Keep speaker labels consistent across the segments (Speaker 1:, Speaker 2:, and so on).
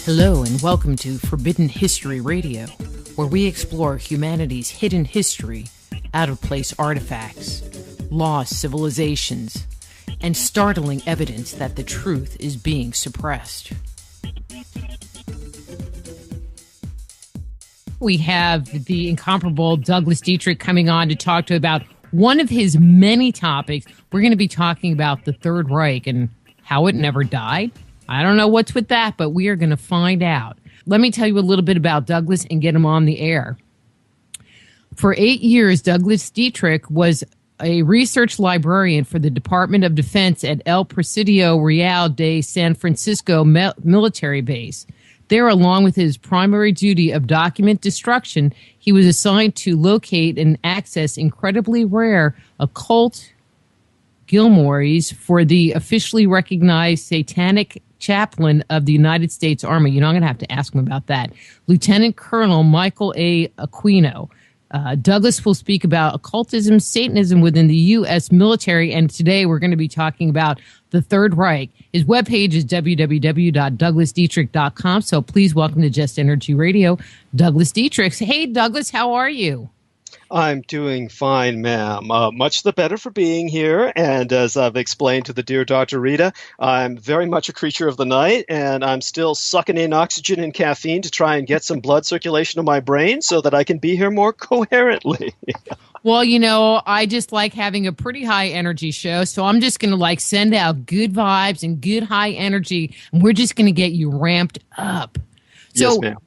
Speaker 1: Hello and welcome to Forbidden History Radio, where we explore humanity's hidden history, out-of-place artifacts, lost civilizations, and startling evidence that the truth is being suppressed. We have the incomparable Douglas Dietrich coming on to talk to about one of his many topics. We're going to be talking about the Third Reich and how it never died. I don't know what's with that, but we are going to find out. Let me tell you a little bit about Douglas and get him on the air. For 8 years, Douglas Dietrich was a research librarian for the Department of Defense at El Presidio Real de San Francisco military base. There, along with his primary duty of document destruction, he was assigned to locate and access incredibly rare occult Gilmores for the officially recognized satanic chaplain of the United States Army. You know, I'm going to have to ask him about that. Lieutenant Colonel Michael A. Aquino. Douglas will speak about occultism, Satanism within the U.S. military, and today we're going to be talking about the Third Reich. His webpage is www.douglasdietrich.com, so please welcome to Just Energy Radio, Douglas Dietrich. Hey, Douglas, how are you?
Speaker 2: I'm doing fine, ma'am. Much the better for being here. And as I've explained to the dear Dr. Rita, I'm very much a creature of the night, and I'm still sucking in oxygen and caffeine to try and get some blood circulation to my brain so that I can be here more coherently.
Speaker 1: Well, you know, I just like having a pretty high energy show, so I'm just going to send out good vibes and good high energy, and we're just going to get you ramped up. So,
Speaker 2: yes, ma'am.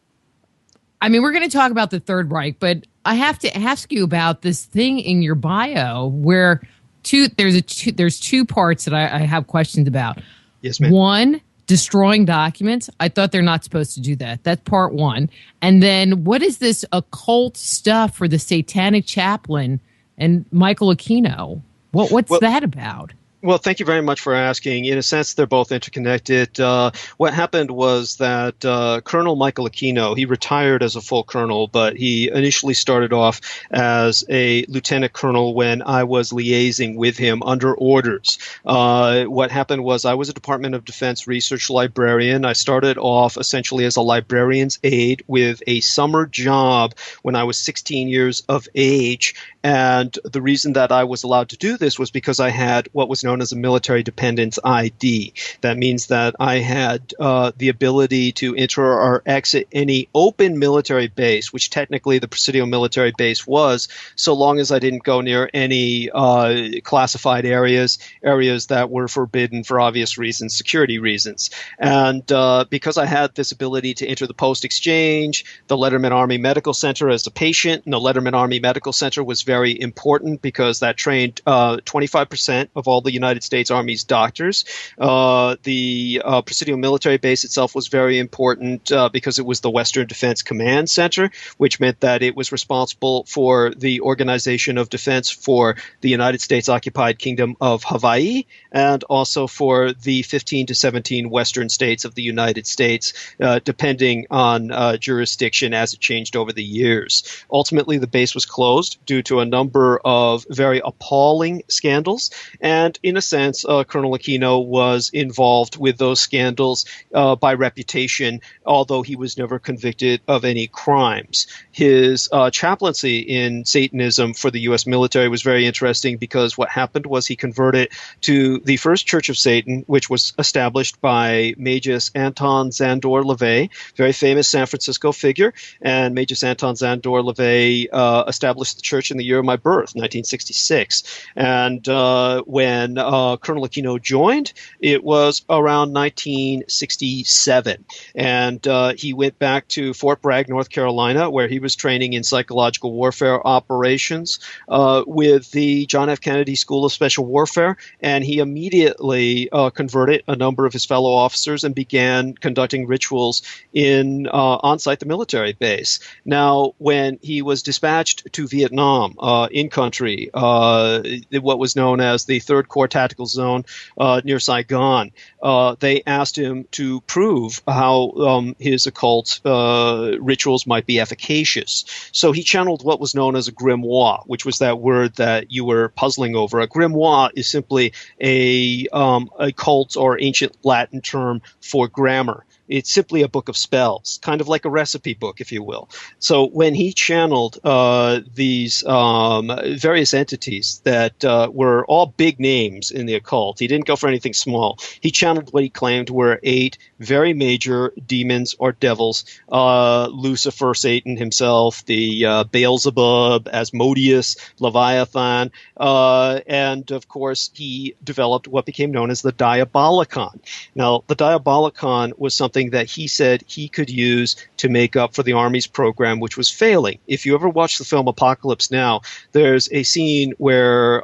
Speaker 1: I mean, we're going to talk about the Third Reich, but I have to ask you about this thing in your bio where there's two parts that I have questions about.
Speaker 2: Yes, ma'am.
Speaker 1: One, destroying documents. I thought they're not supposed to do that. That's part one. And then what is this occult stuff for the satanic chaplain and Michael Aquino? What's that about?
Speaker 2: Well, thank you very much for asking. In a sense, they're both interconnected. What happened was that Colonel Michael Aquino, he retired as a full colonel, but he initially started off as a lieutenant colonel when I was liaising with him under orders. What happened was I was a Department of Defense research librarian. I started off essentially as a librarian's aide with a summer job when I was 16 years of age. And the reason that I was allowed to do this was because I had what was known as a military dependence ID. That means that I had the ability to enter or exit any open military base, which technically the Presidio military base was, so long as I didn't go near any classified areas that were forbidden for obvious reasons, security reasons. And because I had this ability to enter the post exchange, the Letterman Army Medical Center as a patient, and the Letterman Army Medical Center was very important because that trained 25% of all the United States Army's doctors. The Presidio military base itself was very important because it was the Western Defense Command Center, which meant that it was responsible for the organization of defense for the United States occupied Kingdom of Hawaii and also for the 15 to 17 Western states of the United States, depending on jurisdiction as it changed over the years. Ultimately, the base was closed due to a number of very appalling scandals, and in a sense, Colonel Aquino was involved with those scandals by reputation, although he was never convicted of any crimes. His chaplaincy in Satanism for the U.S. military was very interesting because what happened was he converted to the First Church of Satan, which was established by Magus Anton Szandor LaVey, very famous San Francisco figure, and Magus Anton Szandor LaVey established the church in the year of my birth, 1966. And when Colonel Aquino joined, it was around 1967. And he went back to Fort Bragg, North Carolina, where he was training in psychological warfare operations with the John F. Kennedy School of Special Warfare. And he immediately converted a number of his fellow officers and began conducting rituals on-site the military base. Now, when he was dispatched to Vietnam in country, what was known as the Third Corps Tactical Zone near Saigon, they asked him to prove how his occult rituals might be efficacious. So he channeled what was known as a grimoire, which was that word that you were puzzling over. A grimoire is simply a cult or ancient Latin term for grammar. It's simply a book of spells, kind of like a recipe book, if you will. So when he channeled these various entities that were all big names in the occult, he didn't go for anything small. He channeled what he claimed were 8 very major demons or devils: Lucifer, Satan himself, the Beelzebub, Asmodeus, Leviathan, and of course he developed what became known as the Diabolicon. Now, the Diabolicon was something that he said he could use to make up for the Army's program, which was failing. If you ever watch the film Apocalypse Now, there's a scene where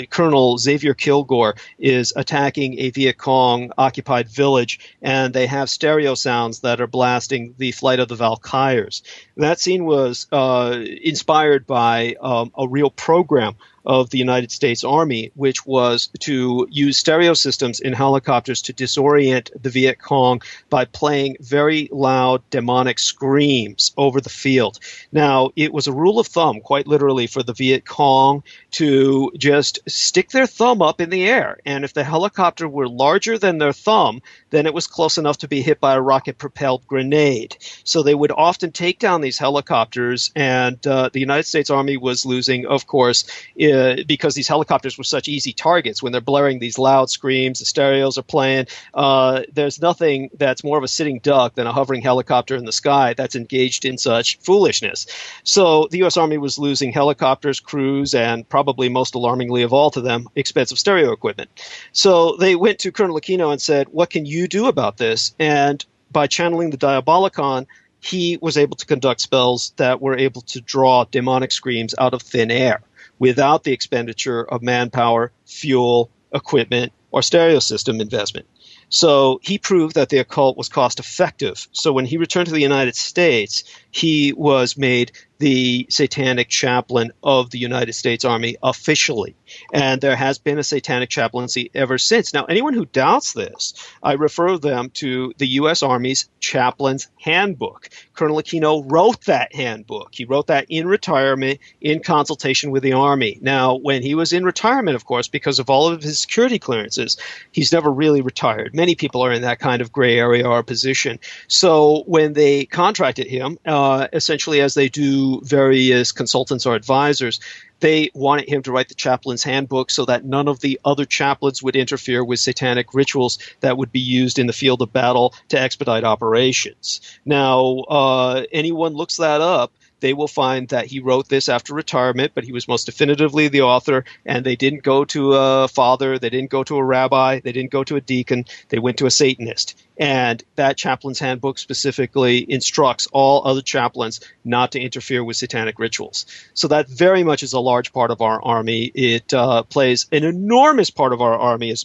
Speaker 2: Colonel Xavier Kilgore is attacking a Viet Cong occupied village, and they have stereo sounds that are blasting the Flight of the Valkyries. That scene was inspired by a real program of the United States Army, which was to use stereo systems in helicopters to disorient the Viet Cong by playing very loud demonic screams over the field. Now, it was a rule of thumb, quite literally, for the Viet Cong to just stick their thumb up in the air, and if the helicopter were larger than their thumb, then it was close enough to be hit by a rocket-propelled grenade. So they would often take down these helicopters, and the United States Army was losing, of course, because these helicopters were such easy targets. When they're blaring these loud screams, the stereos are playing, there's nothing that's more of a sitting duck than a hovering helicopter in the sky that's engaged in such foolishness. So the U.S. Army was losing helicopters, crews, and probably most alarmingly of all to them, expensive stereo equipment. So they went to Colonel Aquino and said, what can you do about this? And by channeling the Diabolicon, he was able to conduct spells that were able to draw demonic screams out of thin air without the expenditure of manpower, fuel, equipment, or stereo system investment. So he proved that the occult was cost effective. So when he returned to the United States, he was made the satanic chaplain of the United States Army officially. And there has been a satanic chaplaincy ever since. Now, anyone who doubts this, I refer them to the U.S. Army's Chaplain's Handbook. Colonel Aquino wrote that handbook. He wrote that in retirement in consultation with the Army. Now, when he was in retirement, of course, because of all of his security clearances, he's never really retired. Many people are in that kind of gray area or position. So when they contracted him, essentially as they do various consultants or advisors, they wanted him to write the chaplain's handbook so that none of the other chaplains would interfere with satanic rituals that would be used in the field of battle to expedite operations. Now, anyone looks that up, they will find that he wrote this after retirement, but he was most definitively the author, and they didn't go to a father, they didn't go to a rabbi, they didn't go to a deacon, they went to a Satanist. And that chaplain's handbook specifically instructs all other chaplains not to interfere with satanic rituals. So that very much is a large part of our Army. It plays an enormous part of our Army as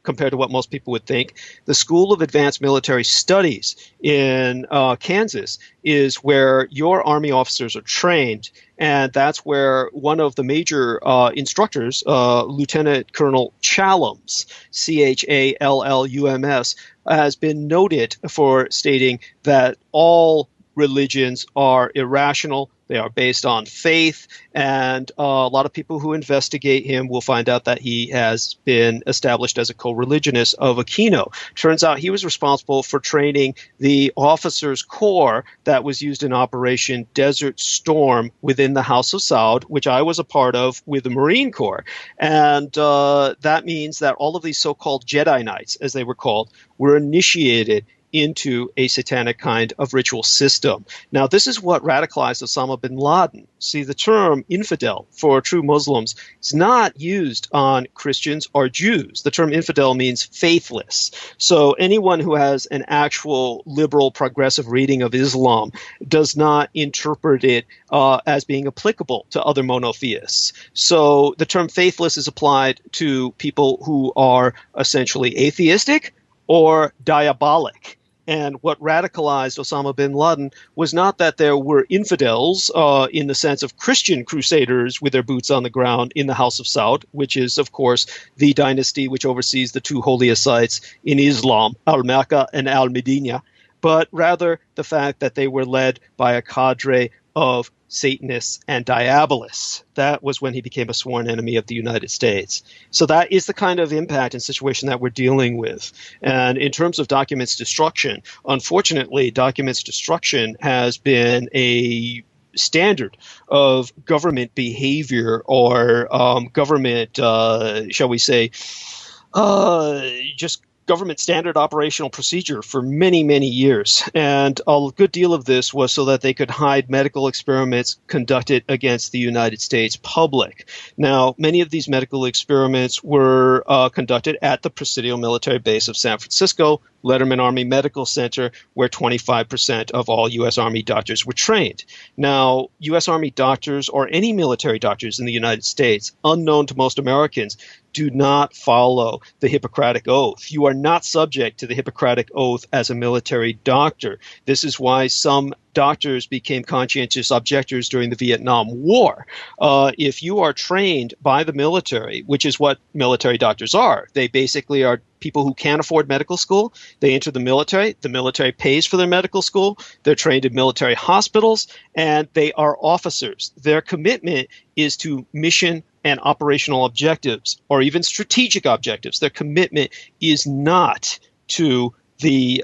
Speaker 2: compared to what most people would think. The School of Advanced Military Studies in Kansas is where your Army officers are trained. And that's where one of the major instructors, Lieutenant Colonel Challums, Challums, has been noted for stating that all religions are irrational. They are based on faith, and a lot of people who investigate him will find out that he has been established as a co-religionist of Aquino. Turns out he was responsible for training the officers' corps that was used in Operation Desert Storm within the House of Saud, which I was a part of with the Marine Corps. And that means that all of these so-called Jedi Knights, as they were called, were initiated into a satanic kind of ritual system. Now, this is what radicalized Osama bin Laden. See, the term infidel for true Muslims is not used on Christians or Jews. The term infidel means faithless. So anyone who has an actual liberal progressive reading of Islam does not interpret it as being applicable to other monotheists. So the term faithless is applied to people who are essentially atheistic or diabolic. And what radicalized Osama bin Laden was not that there were infidels in the sense of Christian crusaders with their boots on the ground in the House of Saud, which is, of course, the dynasty which oversees the two holiest sites in Islam, Al-Mecca and Al-Medina, but rather the fact that they were led by a cadre of Satanists and Diabolists. That was when he became a sworn enemy of the United States. So that is the kind of impact and situation that we're dealing with. And in terms of documents destruction, unfortunately, documents destruction has been a standard of government behavior or government, shall we say, just government standard operational procedure for many, many years. And a good deal of this was so that they could hide medical experiments conducted against the United States public. Now, many of these medical experiments were conducted at the Presidio military base of San Francisco, Letterman Army Medical Center, where 25% of all U.S. Army doctors were trained. Now, U.S. Army doctors or any military doctors in the United States, unknown to most Americans, do not follow the Hippocratic Oath. You are not subject to the Hippocratic Oath as a military doctor. This is why some doctors became conscientious objectors during the Vietnam War. If you are trained by the military, which is what military doctors are, they basically are people who can't afford medical school. They enter the military pays for their medical school, they're trained in military hospitals, and they are officers. Their commitment is to mission and operational objectives, or even strategic objectives. Their commitment is not to the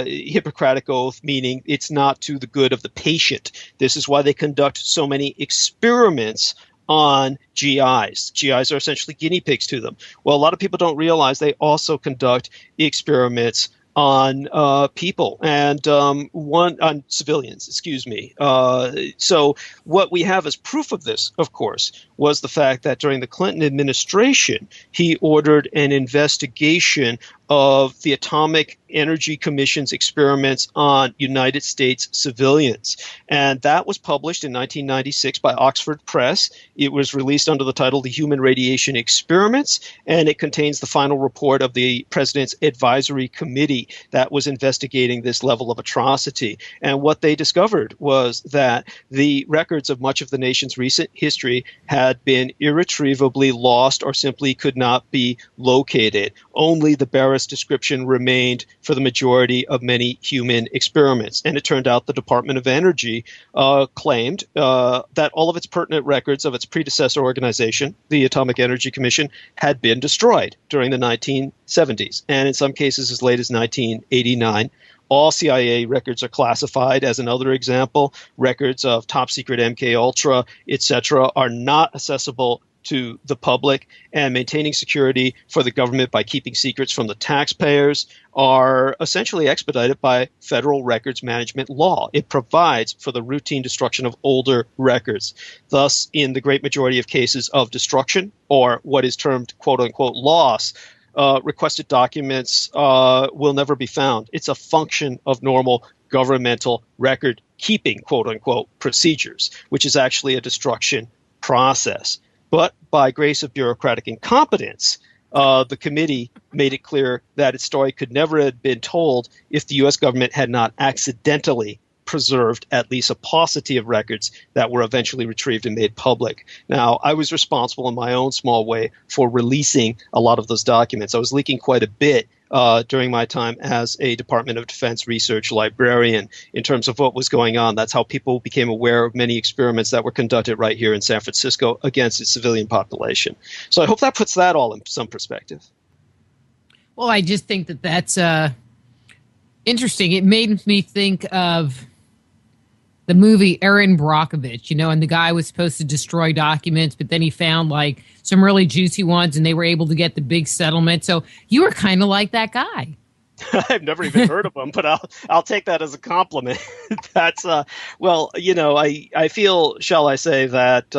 Speaker 2: Hippocratic Oath, meaning it's not to the good of the patient. This is why they conduct so many experiments on GIs. GIs are essentially guinea pigs to them. Well, a lot of people don't realize they also conduct experiments on people and on civilians, excuse me. So what we have as proof of this, of course, was the fact that during the Clinton administration, he ordered an investigation of the Atomic Energy Commission's experiments on United States civilians. And that was published in 1996 by Oxford Press. It was released under the title The Human Radiation Experiments, and it contains the final report of the President's Advisory Committee that was investigating this level of atrocity. And what they discovered was that the records of much of the nation's recent history had been irretrievably lost or simply could not be located. Only the barest description remained for the majority of many human experiments. And it turned out the Department of Energy claimed that all of its pertinent records of its predecessor organization, the Atomic Energy Commission, had been destroyed during the 1970s, and in some cases as late as 1989. All CIA records are classified. As another example, records of top secret MK Ultra, etc., are not accessible to the public, and maintaining security for the government by keeping secrets from the taxpayers are essentially expedited by federal records management law. It provides for the routine destruction of older records. Thus, in the great majority of cases of destruction, or what is termed quote-unquote loss, requested documents will never be found. It's a function of normal governmental record keeping, quote-unquote, procedures, which is actually a destruction process. But by grace of bureaucratic incompetence, the committee made it clear that its story could never have been told if the U.S. government had not accidentally preserved at least a paucity of records that were eventually retrieved and made public. Now, I was responsible in my own small way for releasing a lot of those documents. I was leaking quite a bit during my time as a Department of Defense research librarian in terms of what was going on. That's how people became aware of many experiments that were conducted right here in San Francisco against its civilian population. So I hope that puts that all in some perspective.
Speaker 1: Well, I just think that that's interesting. It made me think of the movie Erin Brockovich, and the guy was supposed to destroy documents, but then he found like some really juicy ones and they were able to get the big settlement. So you were kind of like that guy.
Speaker 2: I've never even heard of him, but I'll take that as a compliment. That's well, I feel, shall I say, that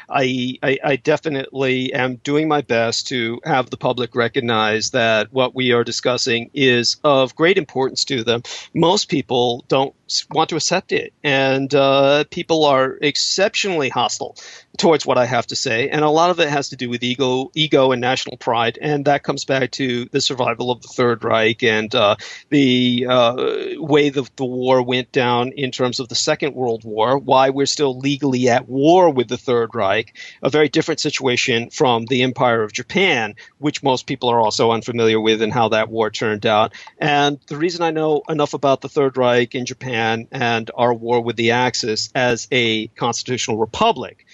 Speaker 2: I definitely am doing my best to have the public recognize that what we are discussing is of great importance to them. Most people don't want to accept it, and people are exceptionally hostile towards what I have to say, and a lot of it has to do with ego and national pride, and that comes back to the survival of the Third Reich and the way the war went down in terms of the Second World War, why we're still legally at war with the Third Reich, a very different situation from the Empire of Japan, which most people are also unfamiliar with and how that war turned out. And the reason I know enough about the Third Reich in Japan Japan and our war with the Axis as a constitutional republic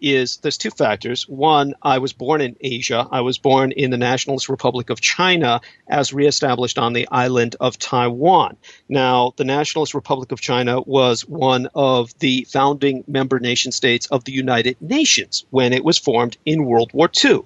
Speaker 2: is there's two factors. One, I was born in Asia. I was born in the Nationalist Republic of China as reestablished on the island of Taiwan. Now, the Nationalist Republic of China was one of the founding member nation states of the United Nations when it was formed in World War II.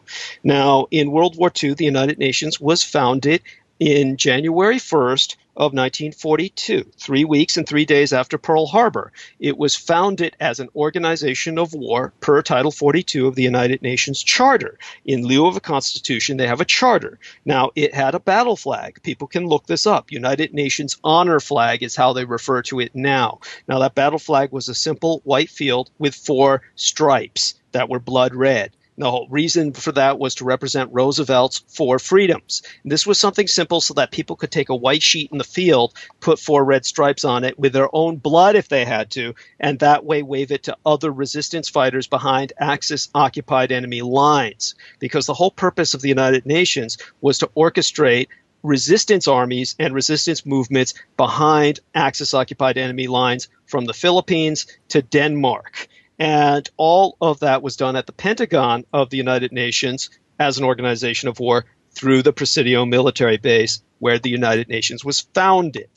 Speaker 2: Now, in World War II, the United Nations was founded in January 1st of 1942, 3 weeks and 3 days after Pearl Harbor. It was founded as an organization of war per Title 42 of the United Nations Charter. In lieu of a constitution, they have a charter. Now, it had a battle flag. People can look this up. United Nations Honor Flag is how they refer to it now. Now, that battle flag was a simple white field with 4 stripes that were blood red. The whole reason for that was to represent Roosevelt's 4 freedoms. And this was something simple so that people could take a white sheet in the field, put 4 red stripes on it with their own blood if they had to, and that way wave it to other resistance fighters behind Axis-occupied enemy lines. Because the whole purpose of the United Nations was to orchestrate resistance armies and resistance movements behind Axis-occupied enemy lines from the Philippines to Denmark. And all of that was done at the Pentagon of the United Nations as an organization of war through the Presidio military base where the United Nations was founded.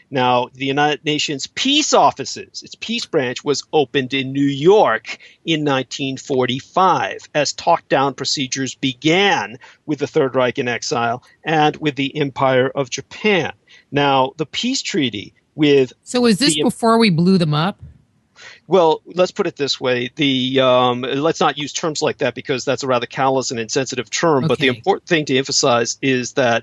Speaker 2: Now, the United Nations peace offices, its peace branch, was opened in New York in 1945 as talk-down procedures began with the Third Reich in exile and with the Empire of Japan. Now, the peace treaty with...
Speaker 1: So was this before we blew them up?
Speaker 2: Well, let's put it this way. Let's not use terms like that because that's a rather callous and insensitive term. Okay. But the important thing to emphasize is that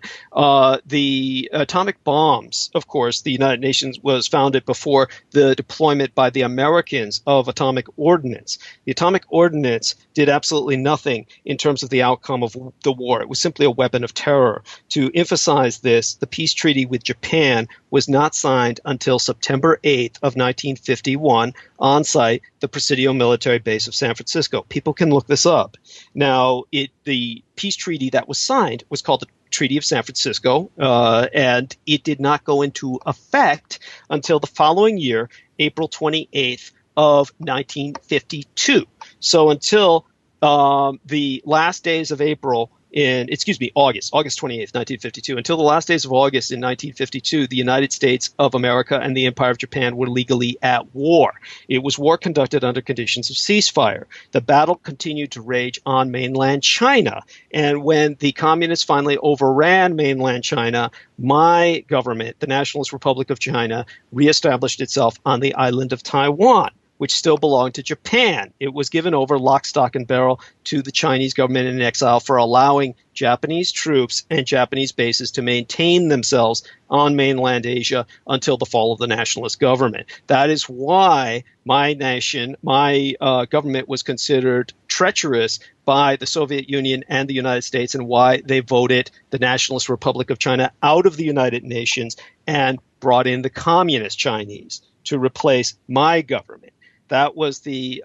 Speaker 2: the atomic bombs, of course, the United Nations was founded before the deployment by the Americans of atomic ordnance. The atomic ordnance did absolutely nothing in terms of the outcome of the war. It was simply a weapon of terror. To emphasize this, the peace treaty with Japan was not signed until September 8th of 1951 on site, the Presidio military base of San Francisco. People can look this up. Now, the peace treaty that was signed was called the Treaty of San Francisco, and it did not go into effect until the following year, April 28th of 1952. So until the last days of August 28th, 1952. Until the last days of August in 1952, the United States of America and the Empire of Japan were legally at war. It was war conducted under conditions of ceasefire. The battle continued to rage on mainland China. And when the communists finally overran mainland China, my government, the Nationalist Republic of China, reestablished itself on the island of Taiwan, which still belonged to Japan. It was given over lock, stock, and barrel to the Chinese government in exile for allowing Japanese troops and Japanese bases to maintain themselves on mainland Asia until the fall of the nationalist government. That is why my nation, my government was considered treacherous by the Soviet Union and the United States, and why they voted the Nationalist Republic of China out of the United Nations and brought in the Communist Chinese to replace my government. That was the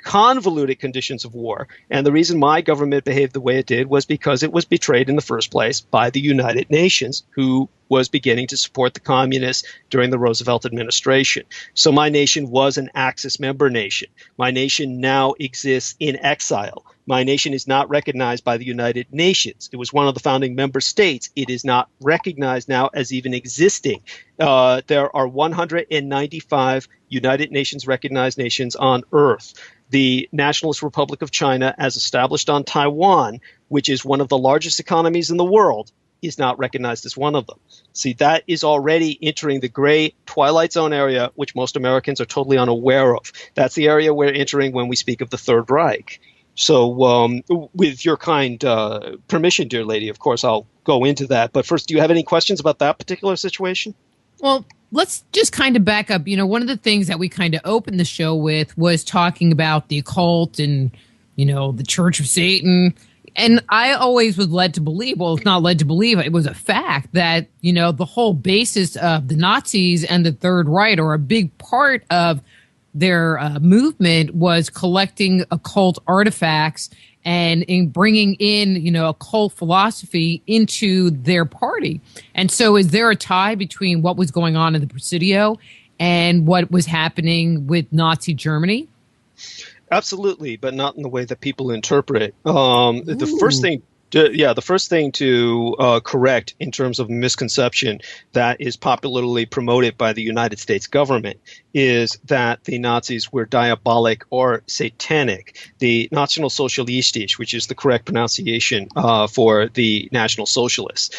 Speaker 2: convoluted conditions of war. And the reason my government behaved the way it did was because it was betrayed in the first place by the United Nations, who was beginning to support the communists during the Roosevelt administration. So my nation was an Axis member nation. My nation now exists in exile. My nation is not recognized by the United Nations. It was one of the founding member states. It is not recognized now as even existing. There are 195 United Nations recognized nations on Earth. The Nationalist Republic of China, as established on Taiwan, which is one of the largest economies in the world, is not recognized as one of them. See, that is already entering the gray twilight zone area, which most Americans are totally unaware of. That's the area we're entering when we speak of the Third Reich. So with your kind permission, dear lady, of course, I'll go into that. But first, do you have any questions about that particular situation?
Speaker 1: Well, let's just kind of back up. You know, one of the things that we kind of opened the show with was talking about the occult and, you know, the Church of Satan. And I always was led to believe, well, it's not led to believe, it was a fact that, you know, the whole basis of the Nazis and the Third Reich, or a big part of their movement, was collecting occult artifacts and in bringing in, occult philosophy into their party. And so is there a tie between what was going on in the Presidio and what was happening with Nazi Germany?
Speaker 2: Absolutely, but not in the way that people interpret. The first thing to correct in terms of misconception that is popularly promoted by the United States government is that the Nazis were diabolic or satanic. The Nationalsozialistisch, which is the correct pronunciation for the National Socialists,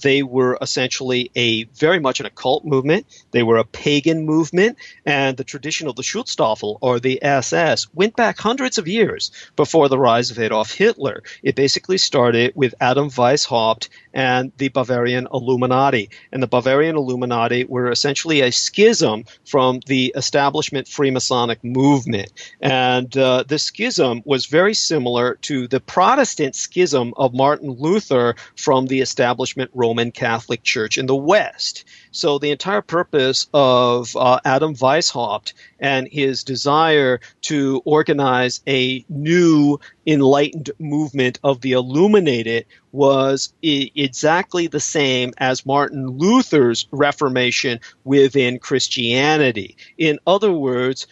Speaker 2: they were essentially very much an occult movement. They were a pagan movement, and the tradition of the Schutzstaffel, or the SS, went back hundreds of years before the rise of Adolf Hitler. It basically started with Adam Weishaupt and the Bavarian Illuminati. And the Bavarian Illuminati were essentially a schism from the establishment Freemasonic movement. And this schism was very similar to the Protestant schism of Martin Luther from the establishment Roman Catholic Church in the West. So the entire purpose of Adam Weishaupt and his desire to organize a new enlightened movement of the illuminated was exactly the same as Martin Luther's Reformation within Christianity. In other words,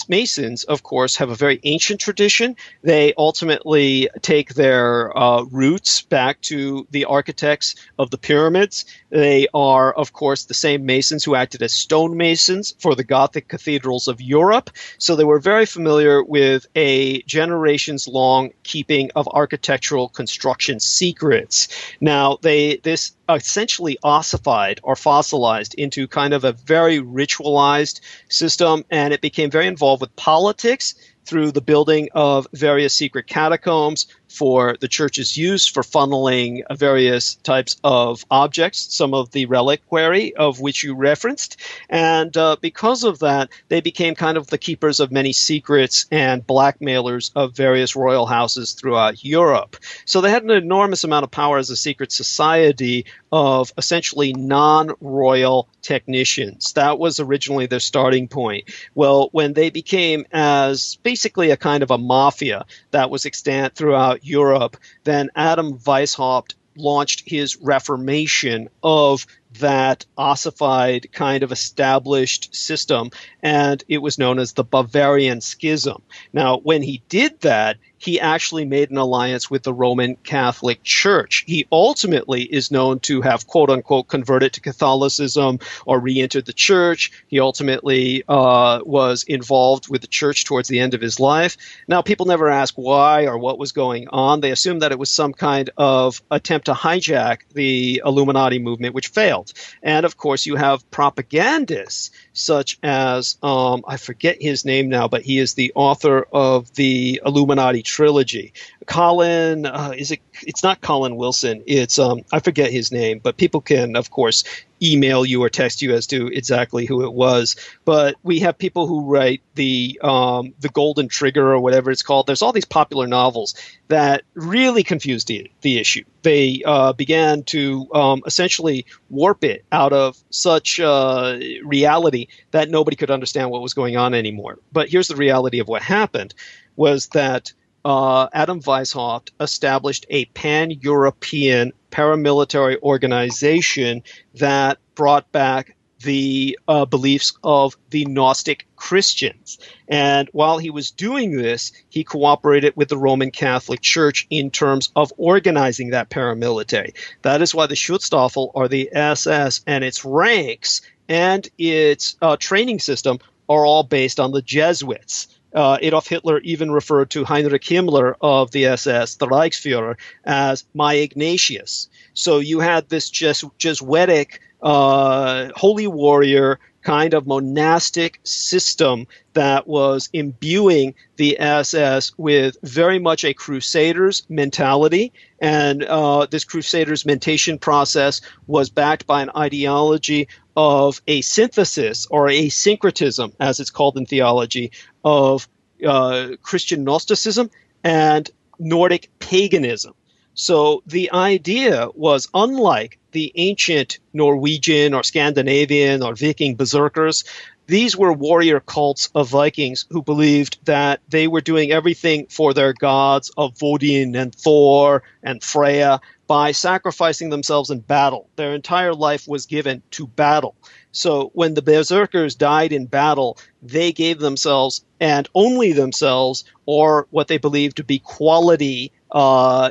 Speaker 2: Masons, of course, have a very ancient tradition. They ultimately take their roots back to the architects of the pyramids. They are, of course, the same Masons who acted as stonemasons for the Gothic cathedrals of Europe. So they were very familiar with a generations-long keeping of architectural construction secrets. Now, this essentially ossified or fossilized into kind of a very ritualized system, and it became very involved with politics through the building of various secret catacombs for the church's use for funneling various types of objects, some of the reliquary of which you referenced. And because of that, they became kind of the keepers of many secrets and blackmailers of various royal houses throughout Europe. So they had an enormous amount of power as a secret society of essentially non-royal technicians. That was originally their starting point. Well, when they became as basically a kind of a mafia that was extant throughout Europe, then Adam Weishaupt launched his reformation of that ossified kind of established system, and it was known as the Bavarian Schism. Now, when he did that, he actually made an alliance with the Roman Catholic Church. He ultimately is known to have, quote-unquote, converted to Catholicism or re-entered the church. He ultimately was involved with the church towards the end of his life. Now, people never ask why or what was going on. They assume that it was some kind of attempt to hijack the Illuminati movement, which failed. And, of course, you have propagandists such as, I forget his name now, but he is the author of the Illuminati trilogy. Colin, it's not Colin Wilson. It's, I forget his name, but people can, of course, email you or text you as to exactly who it was. But we have people who write the Golden Trigger or whatever it's called. There's all these popular novels that really confused the issue. They began to essentially warp it out of such reality that nobody could understand what was going on anymore. But here's the reality of what happened was that Adam Weishaupt established a pan-European paramilitary organization that brought back the beliefs of the Gnostic Christians. And while he was doing this, he cooperated with the Roman Catholic Church in terms of organizing that paramilitary. That is why the Schutzstaffel, or the SS, and its ranks and its training system are all based on the Jesuits. Adolf Hitler even referred to Heinrich Himmler of the SS, the Reichsfuhrer, as my Ignatius. So you had this Jesuitic holy warrior kind of monastic system that was imbuing the SS with very much a crusaders mentality. And this crusaders mentation process was backed by an ideology of a synthesis or a syncretism, as it's called in theology, of Christian Gnosticism and Nordic paganism. So the idea was, unlike the ancient Norwegian or Scandinavian or Viking berserkers, these were warrior cults of Vikings who believed that they were doing everything for their gods of Odin and Thor and Freya by sacrificing themselves in battle. Their entire life was given to battle. So when the berserkers died in battle, they gave themselves, and only themselves, or what they believed to be quality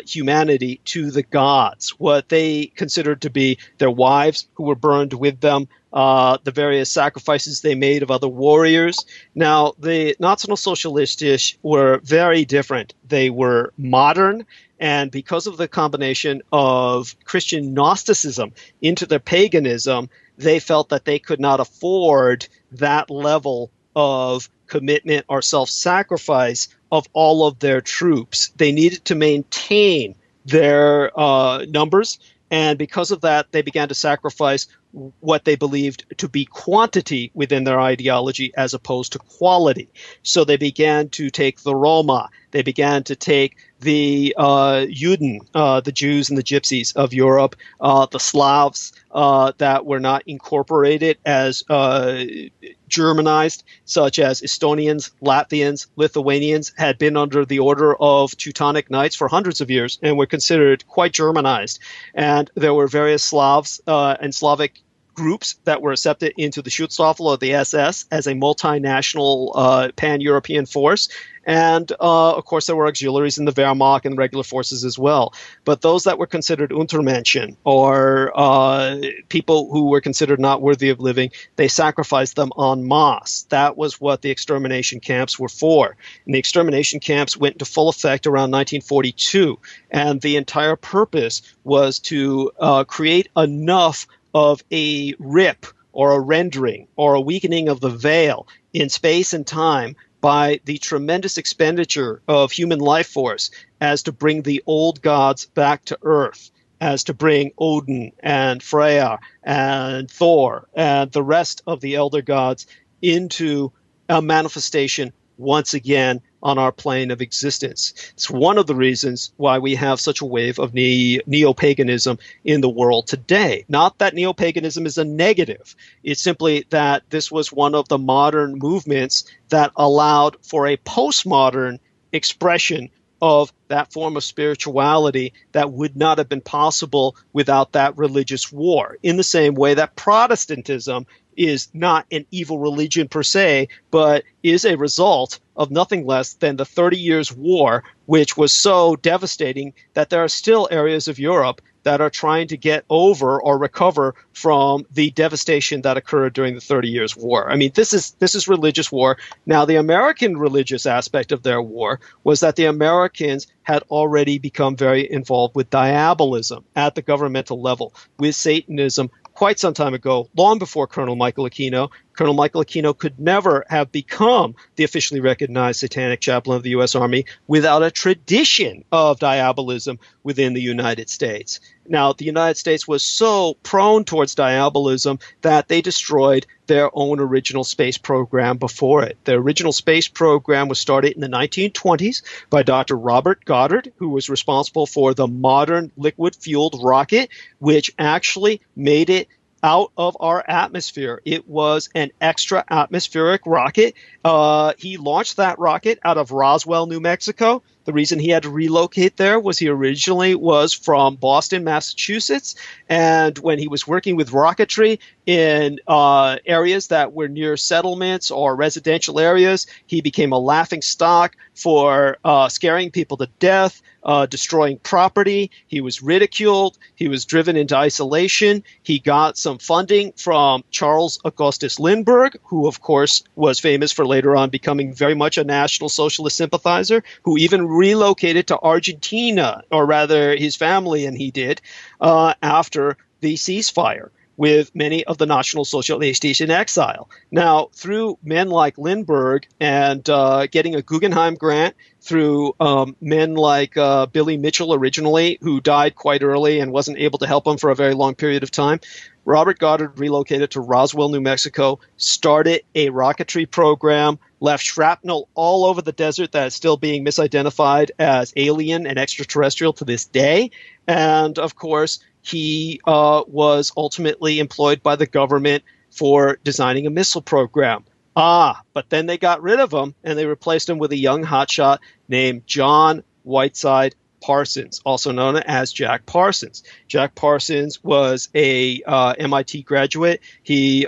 Speaker 2: humanity, to the gods, what they considered to be their wives who were burned with them, the various sacrifices they made of other warriors. Now, the Nationalsozialistisch were very different. They were modern, and because of the combination of Christian Gnosticism into their paganism, they felt that they could not afford that level of commitment or self-sacrifice of all of their troops. They needed to maintain their numbers, and because of that, they began to sacrifice what they believed to be quantity within their ideology as opposed to quality. So they began to take the Roma, they began to take the Juden, the Jews and the Gypsies of Europe, the Slavs that were not incorporated as Germanized, such as Estonians, Latvians, Lithuanians, had been under the order of Teutonic Knights for hundreds of years and were considered quite Germanized. And there were various Slavs and Slavic groups that were accepted into the Schutzstaffel or the SS as a multinational pan-European force. And, of course, there were auxiliaries in the Wehrmacht and regular forces as well. But those that were considered Untermenschen, or people who were considered not worthy of living, they sacrificed them en masse. That was what the extermination camps were for. And the extermination camps went into full effect around 1942. And the entire purpose was to create enough of a rip or a rendering or a weakening of the veil in space and time by the tremendous expenditure of human life force as to bring the old gods back to earth, as to bring Odin and Freya and Thor and the rest of the elder gods into a manifestation once again on our plane of existence. It's one of the reasons why we have such a wave of neo-paganism in the world today. Not that neo-paganism is a negative. It's simply that this was one of the modern movements that allowed for a postmodern expression of that form of spirituality that would not have been possible without that religious war. In the same way that Protestantism is not an evil religion per se, but is a result of nothing less than the 30 Years' War, which was so devastating that there are still areas of Europe that are trying to get over or recover from the devastation that occurred during the 30 Years' War. I mean, this is religious war. Now, the American religious aspect of their war was that the Americans had already become very involved with diabolism at the governmental level, with Satanism, quite some time ago, long before Colonel Michael Aquino. Colonel Michael Aquino could never have become the officially recognized satanic chaplain of the U.S. Army without a tradition of diabolism within the United States. Now, the United States was so prone towards diabolism that they destroyed their own original space program before it. The original space program was started in the 1920s by Dr. Robert Goddard, who was responsible for the modern liquid-fueled rocket, which actually made it out of our atmosphere. It was an extra atmospheric rocket. He launched that rocket out of Roswell, New Mexico. The reason he had to relocate there was he originally was from Boston, Massachusetts, and when he was working with rocketry in areas that were near settlements or residential areas, he became a laughing stock for scaring people to death, destroying property. He was ridiculed. He was driven into isolation. He got some funding from Charles Augustus Lindbergh, who, of course, was famous for later on becoming very much a National Socialist sympathizer, who even relocated to Argentina, or rather his family and he did, after the ceasefire, with many of the National Socialists in exile. Now, through men like Lindbergh and getting a Guggenheim grant, through men like Billy Mitchell originally, who died quite early and wasn't able to help him for a very long period of time, Robert Goddard relocated to Roswell, New Mexico, started a rocketry program, left shrapnel all over the desert that is still being misidentified as alien and extraterrestrial to this day. And, of course, he was ultimately employed by the government for designing a missile program. But then they got rid of him and they replaced him with a young hotshot named John Whiteside Parsons, also known as Jack Parsons. Jack Parsons was a MIT graduate.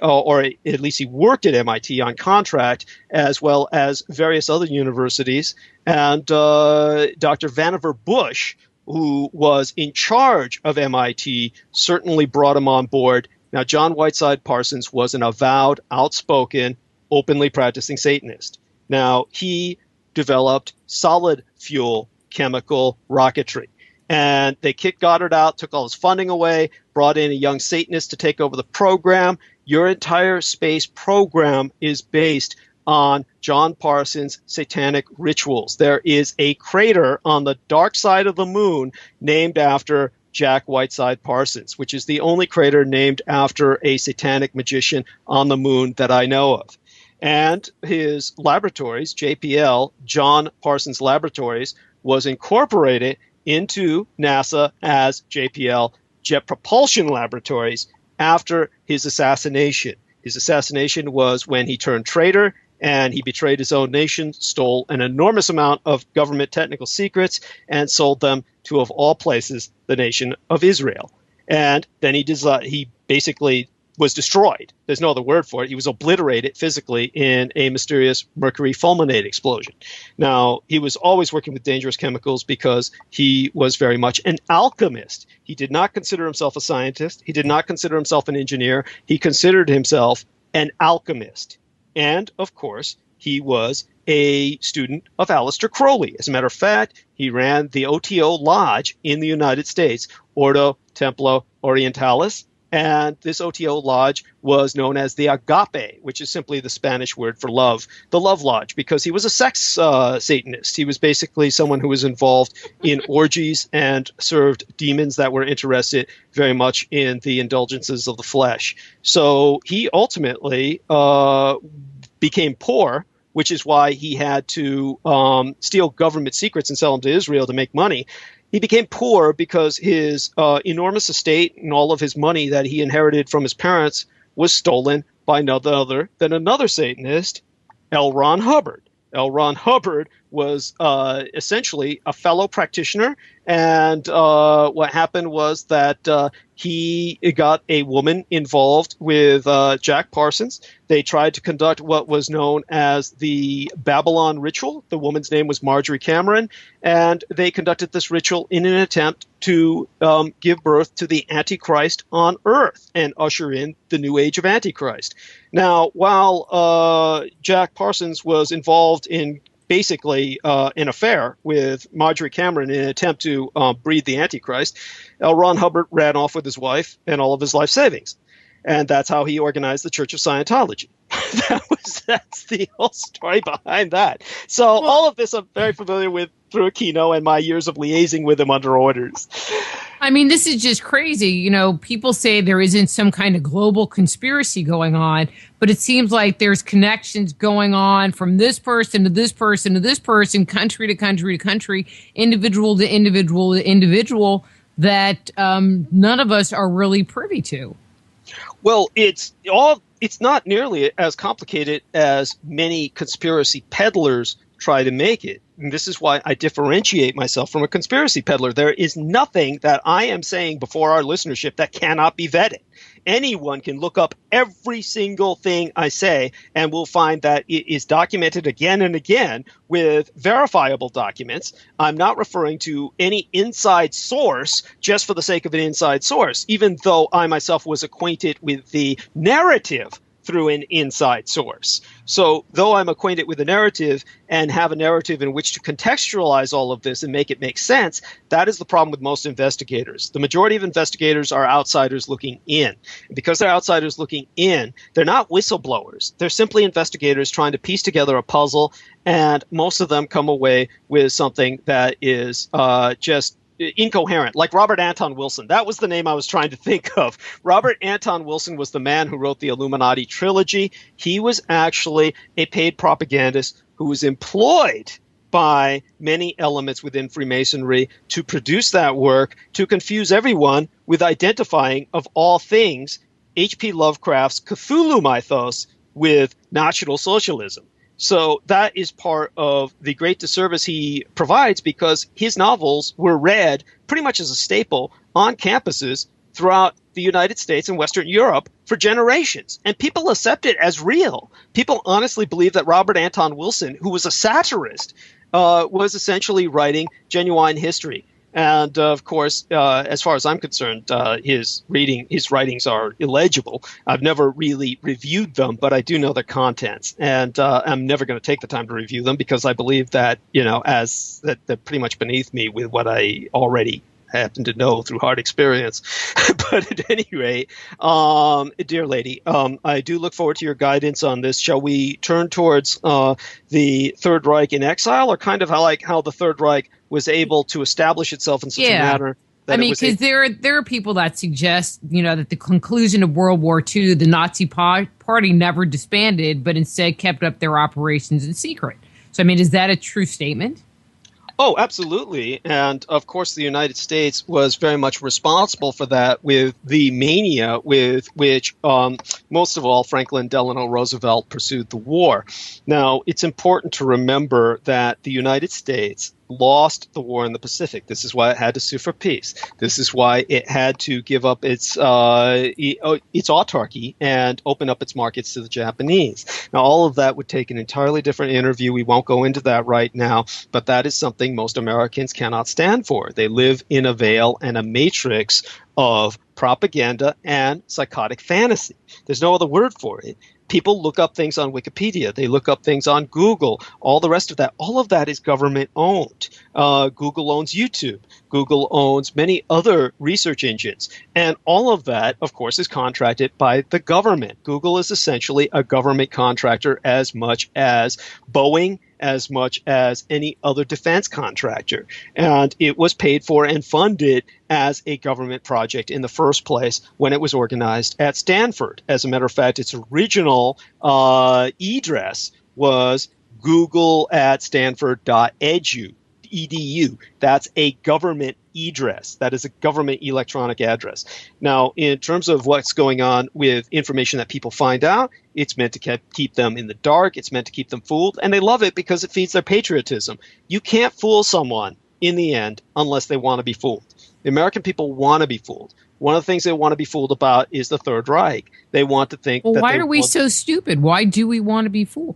Speaker 2: Or at least he worked at MIT on contract, as well as various other universities. And Dr. Vannevar Bush, who was in charge of MIT, certainly brought him on board. Now, John Whiteside Parsons was an avowed, outspoken, openly practicing Satanist. Now, he developed solid fuel chemical rocketry. And they kicked Goddard out, took all his funding away, brought in a young Satanist to take over the program. Your entire space program is based on John Parsons' satanic rituals. There is a crater on the dark side of the moon named after Jack Whiteside Parsons, which is the only crater named after a satanic magician on the moon that I know of. And his laboratories, JPL, John Parsons Laboratories, was incorporated into NASA as JPL, Jet Propulsion Laboratories, after his assassination. His assassination was when he turned traitor and he betrayed his own nation, stole an enormous amount of government technical secrets, and sold them to, of all places, the nation of Israel. And then he basically was destroyed. There's no other word for it. He was obliterated physically in a mysterious mercury fulminate explosion. Now, he was always working with dangerous chemicals because he was very much an alchemist. He did not consider himself a scientist. He did not consider himself an engineer. He considered himself an alchemist. And, of course, he was a student of Aleister Crowley. As a matter of fact, he ran the OTO Lodge in the United States, Ordo Templo Orientalis. And this OTO Lodge was known as the Agape, which is simply the Spanish word for love, the Love Lodge, because he was a sex Satanist. He was basically someone who was involved in orgies and served demons that were interested very much in the indulgences of the flesh. So he ultimately became poor, which is why he had to steal government secrets and sell them to Israel to make money. He became poor because his enormous estate and all of his money that he inherited from his parents was stolen by none other than another Satanist, L. Ron Hubbard. L. Ron Hubbard was essentially a fellow practitioner, and what happened was that he got a woman involved with Jack Parsons. They tried to conduct what was known as the Babylon ritual. The woman's name was Marjorie Cameron, and they conducted this ritual in an attempt to give birth to the Antichrist on Earth and usher in the new age of Antichrist. Now, while Jack Parsons was involved in basically an affair with Marjorie Cameron in an attempt to breed the Antichrist, L. Ron Hubbard ran off with his wife and all of his life savings. And that's how he organized the Church of Scientology. That's the whole story behind that. So all of this I'm very familiar with through Aquino and my years of liaising with him under orders.
Speaker 1: I mean, this is just crazy. You know, people say there isn't some kind of global conspiracy going on, but it seems like there's connections going on from this person to this person to this person, country to country to country, individual to individual to individual, that none of us are really privy to.
Speaker 2: Well, it's not nearly as complicated as many conspiracy peddlers try to make it. And this is why I differentiate myself from a conspiracy peddler. There is nothing that I am saying before our listenership that cannot be vetted. Anyone can look up every single thing I say and will find that it is documented again and again with verifiable documents. I'm not referring to any inside source just for the sake of an inside source, even though I myself was acquainted with the narrative through an inside source. So though I'm acquainted with the narrative and have a narrative in which to contextualize all of this and make it make sense, that is the problem with most investigators. The majority of investigators are outsiders looking in. And because they're outsiders looking in, they're not whistleblowers. They're simply investigators trying to piece together a puzzle, and most of them come away with something that is just incoherent, like Robert Anton Wilson. That was the name I was trying to think of. Robert Anton Wilson was the man who wrote the Illuminati trilogy. He was actually a paid propagandist who was employed by many elements within Freemasonry to produce that work, to confuse everyone with identifying, of all things, H.P. Lovecraft's Cthulhu mythos with National Socialism. So that is part of the great disservice he provides, because his novels were read pretty much as a staple on campuses throughout the United States and Western Europe for generations. And people accept it as real. People honestly believe that Robert Anton Wilson, who was a satirist, was essentially writing genuine history. And of course, as far as I'm concerned, his writings are illegible. I've never really reviewed them, but I do know their contents, and I'm never going to take the time to review them, because I believe that as that they're pretty much beneath me with what I already happen to know through hard experience. But at any rate, dear lady, I do look forward to your guidance on this. Shall we turn towards the Third Reich in exile, or kind of how the Third Reich was able to establish itself in such a manner?
Speaker 1: Because there are people that suggest, that the conclusion of World War II, the Nazi party never disbanded, but instead kept up their operations in secret. So, is that a true statement?
Speaker 2: Oh, absolutely. And of course, the United States was very much responsible for that, with the mania with which, most of all, Franklin Delano Roosevelt pursued the war. Now, it's important to remember that the United States lost the war in the Pacific. This is why it had to sue for peace. This is why it had to give up its autarky and open up its markets to the Japanese. Now, all of that would take an entirely different interview. We won't go into that right now, but that is something most Americans cannot stand for. They live in a veil and a matrix of propaganda and psychotic fantasy. There's no other word for it. People look up things on Wikipedia. They look up things on Google. All the rest of that. All of that is government owned. Google owns YouTube. Google owns many other research engines. And all of that, of course, is contracted by the government. Google is essentially a government contractor as much as Boeing, as much as any other defense contractor. And it was paid for and funded as a government project in the first place when it was organized at Stanford. As a matter of fact, its original address was google@stanford.edu. edu. That's a government address. That is a government electronic address. Now, in terms of what's going on with information that people find out, it's meant to keep them in the dark. It's meant to keep them fooled. And they love it because it feeds their patriotism. You can't fool someone in the end unless they want to be fooled. The American people want to be fooled. One of the things they want to be fooled about is the Third Reich. They want to think that
Speaker 1: why are we so stupid? Why do we want to be fooled?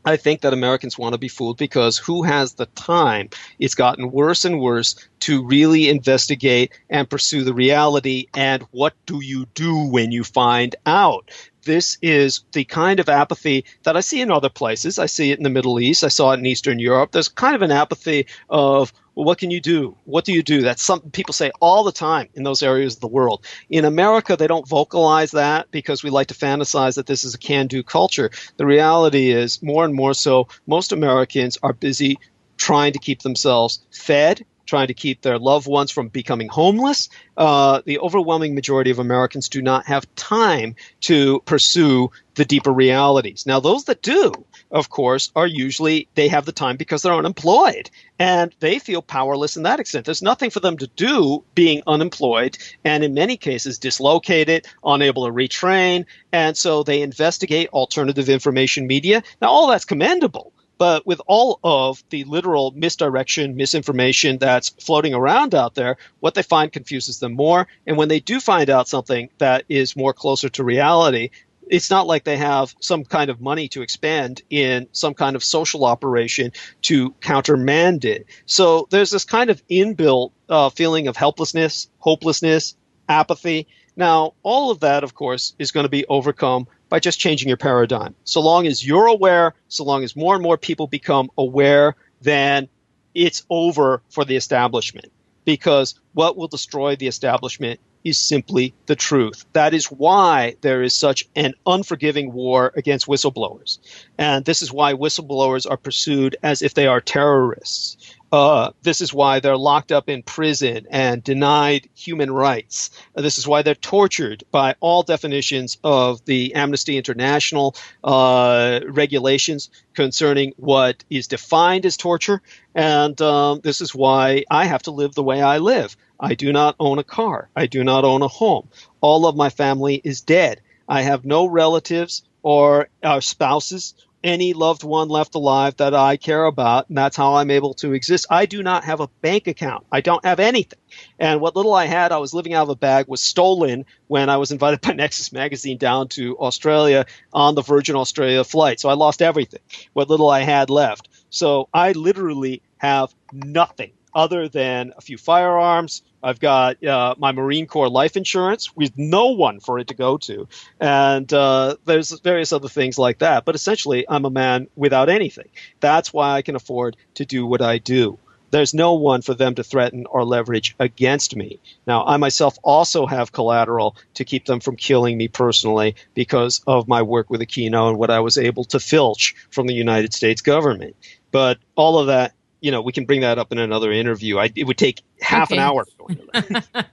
Speaker 2: I think that Americans want to be fooled because who has the time? It's gotten worse and worse to really investigate and pursue the reality. And what do you do when you find out? This is the kind of apathy that I see in other places. I see it in the Middle East. I saw it in Eastern Europe. There's kind of an apathy of, well, what can you do? What do you do? That's something people say all the time in those areas of the world. In America, they don't vocalize that because we like to fantasize that this is a can-do culture. The reality is, more and more so, most Americans are busy trying to keep themselves fed, trying to keep their loved ones from becoming homeless. The overwhelming majority of Americans do not have time to pursue the deeper realities. Now, those that do, of course, are usually, they have the time because they're unemployed. And they feel powerless in that extent. There's nothing for them to do being unemployed and in many cases dislocated, unable to retrain. And so they investigate alternative information media. Now, all that's commendable. But with all of the literal misdirection, misinformation that's floating around out there, what they find confuses them more. And when they do find out something that is more closer to reality, it's not like they have some kind of money to expend in some kind of social operation to countermand it. So there's this kind of inbuilt feeling of helplessness, hopelessness, apathy. Now, all of that, of course, is going to be overcome by just changing your paradigm. So long as you're aware, so long as more and more people become aware, then it's over for the establishment. Because what will destroy the establishment is simply the truth. That is why there is such an unforgiving war against whistleblowers. And this is why whistleblowers are pursued as if they are terrorists. This is why they're locked up in prison and denied human rights. This is why they're tortured by all definitions of the Amnesty International regulations concerning what is defined as torture. And this is why I have to live the way I live. I do not own a car. I do not own a home. All of my family is dead. I have no relatives or spouses, any loved one left alive that I care about, and that's how I'm able to exist. I do not have a bank account. I don't have anything. And what little I had, I was living out of a bag, was stolen when I was invited by Nexus Magazine down to Australia on the Virgin Australia flight. So I lost everything, what little I had left. So I literally have nothing other than a few firearms. I've got my Marine Corps life insurance with no one for it to go to. And there's various other things like that. But essentially, I'm a man without anything. That's why I can afford to do what I do. There's no one for them to threaten or leverage against me. Now, I myself also have collateral to keep them from killing me personally because of my work with Aquino and what I was able to filch from the United States government. But all of that, we can bring that up in another interview. It would take half an hour to go into that.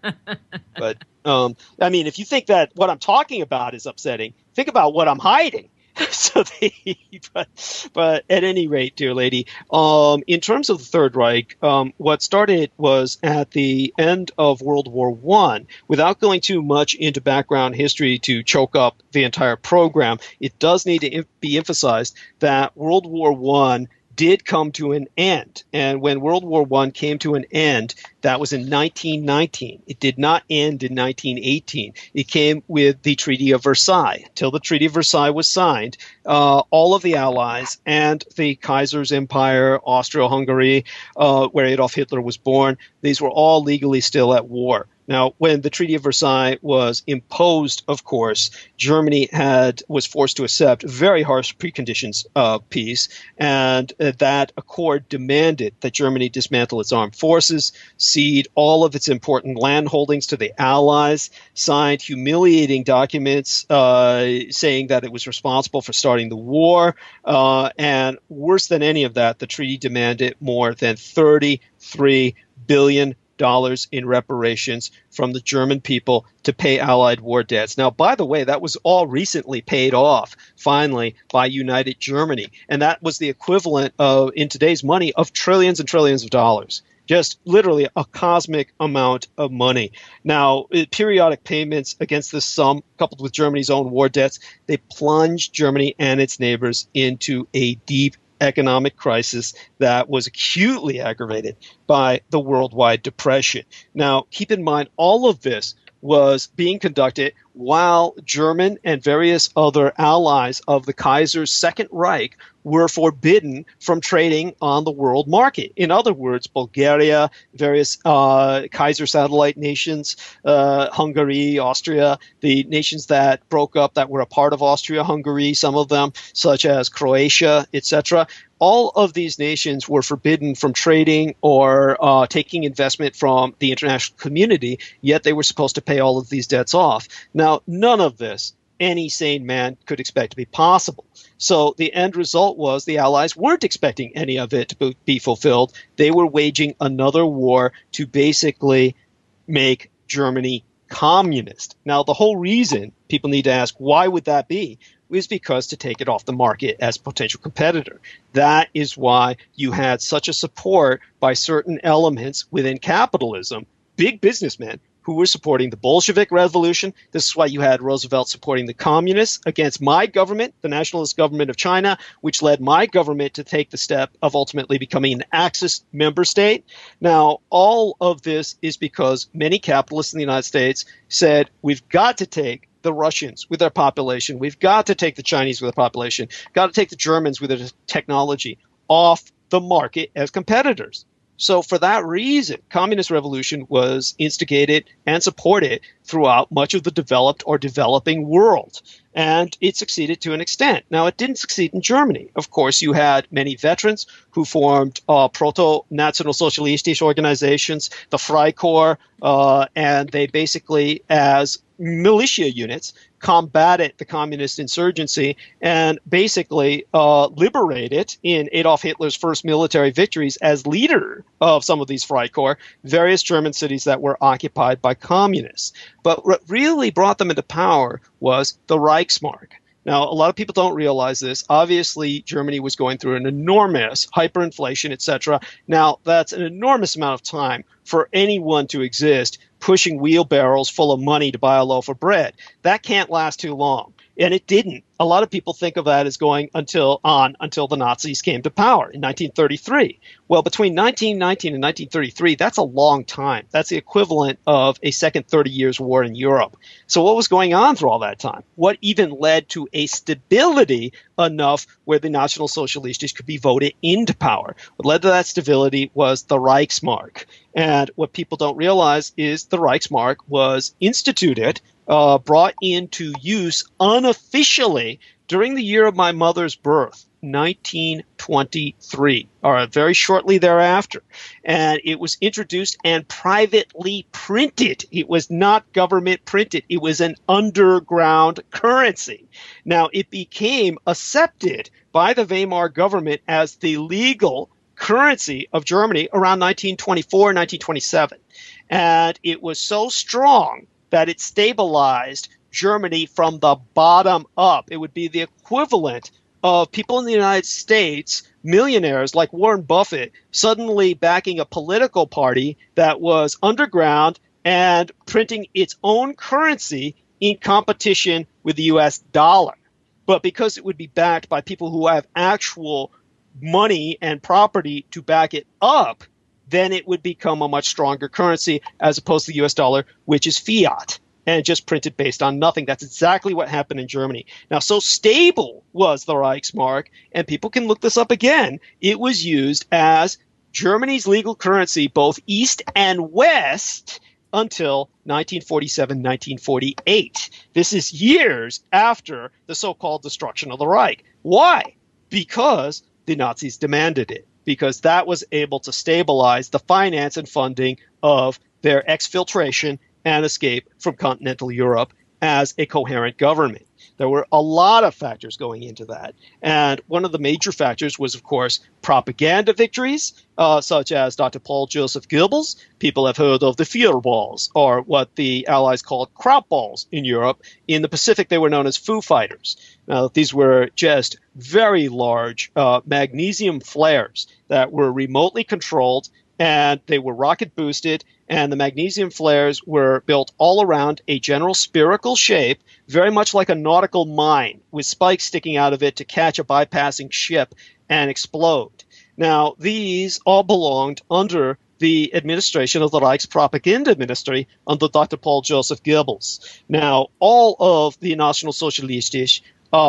Speaker 2: But, I mean, if you think that what I'm talking about is upsetting, think about what I'm hiding. But at any rate, dear lady, in terms of the Third Reich, what started was at the end of World War I. Without going too much into background history to choke up the entire program, it does need to be emphasized that World War I did come to an end. And when World War I came to an end, that was in 1919. It did not end in 1918. It came with the Treaty of Versailles. Till the Treaty of Versailles was signed, all of the Allies and the Kaiser's Empire, Austria-Hungary, where Adolf Hitler was born, these were all legally still at war. Now, when the Treaty of Versailles was imposed, of course, Germany was forced to accept very harsh preconditions of peace, and that accord demanded that Germany dismantle its armed forces, cede all of its important land holdings to the Allies, signed humiliating documents saying that it was responsible for starting the war, and worse than any of that, the treaty demanded more than $33 billion in reparations from the German people to pay Allied war debts. Now, by the way, that was all recently paid off, finally, by United Germany. And that was the equivalent of, in today's money, of trillions and trillions of dollars. Just literally a cosmic amount of money. Now, periodic payments against this sum, coupled with Germany's own war debts, they plunged Germany and its neighbors into a deep economic crisis that was acutely aggravated by the worldwide depression. Now, keep in mind, all of this was being conducted while German and various other allies of the Kaiser's Second Reich were forbidden from trading on the world market. In other words, Bulgaria, various Kaiser satellite nations, Hungary, Austria, the nations that broke up that were a part of Austria-Hungary, some of them, such as Croatia, etc., all of these nations were forbidden from trading or taking investment from the international community, yet they were supposed to pay all of these debts off. Now, none of this any sane man could expect to be possible. So the end result was the Allies weren't expecting any of it to be fulfilled. They were waging another war to basically make Germany communist. Now, the whole reason people need to ask, why would that be? Is because to take it off the market as a potential competitor. That is why you had such a support by certain elements within capitalism, big businessmen who were supporting the Bolshevik Revolution. This is why you had Roosevelt supporting the communists against my government, the nationalist government of China, which led my government to take the step of ultimately becoming an Axis member state. Now, all of this is because many capitalists in the United States said, we've got to take the Russians with their population. We've got to take the Chinese with their population. Got to take the Germans with their technology off the market as competitors. So for that reason, communist revolution was instigated and supported throughout much of the developed or developing world. And it succeeded to an extent. Now, it didn't succeed in Germany. Of course, you had many veterans who formed proto-National Socialist organizations, the Freikorps, and they basically, as militia units, combated the communist insurgency and basically liberated in Adolf Hitler's first military victories as leader of some of these Freikorps, various German cities that were occupied by communists. But what really brought them into power was the Reichsmark. Now, a lot of people don't realize this. Obviously, Germany was going through an enormous hyperinflation, etc. Now, that's an enormous amount of time for anyone to exist pushing wheelbarrows full of money to buy a loaf of bread. That can't last too long. And it didn't. A lot of people think of that as going until the Nazis came to power in 1933. Well, between 1919 and 1933, that's a long time. That's the equivalent of a second 30 years war in Europe. So what was going on through all that time? What even led to a stability enough where the National Socialists could be voted into power? What led to that stability was the Reichsmark. And what people don't realize is the Reichsmark was instituted, brought into use unofficially during the year of my mother's birth, 1923, or very shortly thereafter. And it was introduced and privately printed. It was not government printed. It was an underground currency. Now, it became accepted by the Weimar government as the legal currency of Germany around 1924, 1927. And it was so strong that it stabilized Germany from the bottom up. It would be the equivalent of people in the United States, millionaires like Warren Buffett, suddenly backing a political party that was underground and printing its own currency in competition with the U.S. dollar. But because it would be backed by people who have actual money and property to back it up, then it would become a much stronger currency as opposed to the U.S. dollar, which is fiat and just printed based on nothing. That's exactly what happened in Germany. Now, so stable was the Reichsmark, and people can look this up again. It was used as Germany's legal currency, both east and west, until 1947, 1948. This is years after the so-called destruction of the Reich. Why? Because the Nazis demanded it, because that was able to stabilize the finance and funding of their exfiltration and escape from continental Europe as a coherent government. There were a lot of factors going into that. And one of the major factors was, of course, propaganda victories, such as Dr. Paul Joseph Goebbels. People have heard of the Führerballs, or what the Allies called Krautballs in Europe. In the Pacific, they were known as Foo Fighters. Now, these were just very large magnesium flares that were remotely controlled, and they were rocket boosted, and the magnesium flares were built all around a general spherical shape, very much like a nautical mine, with spikes sticking out of it to catch a bypassing ship and explode. Now, these all belonged under the administration of the Reichspropaganda Ministry under Dr. Paul Joseph Goebbels. Now, all of the National Socialists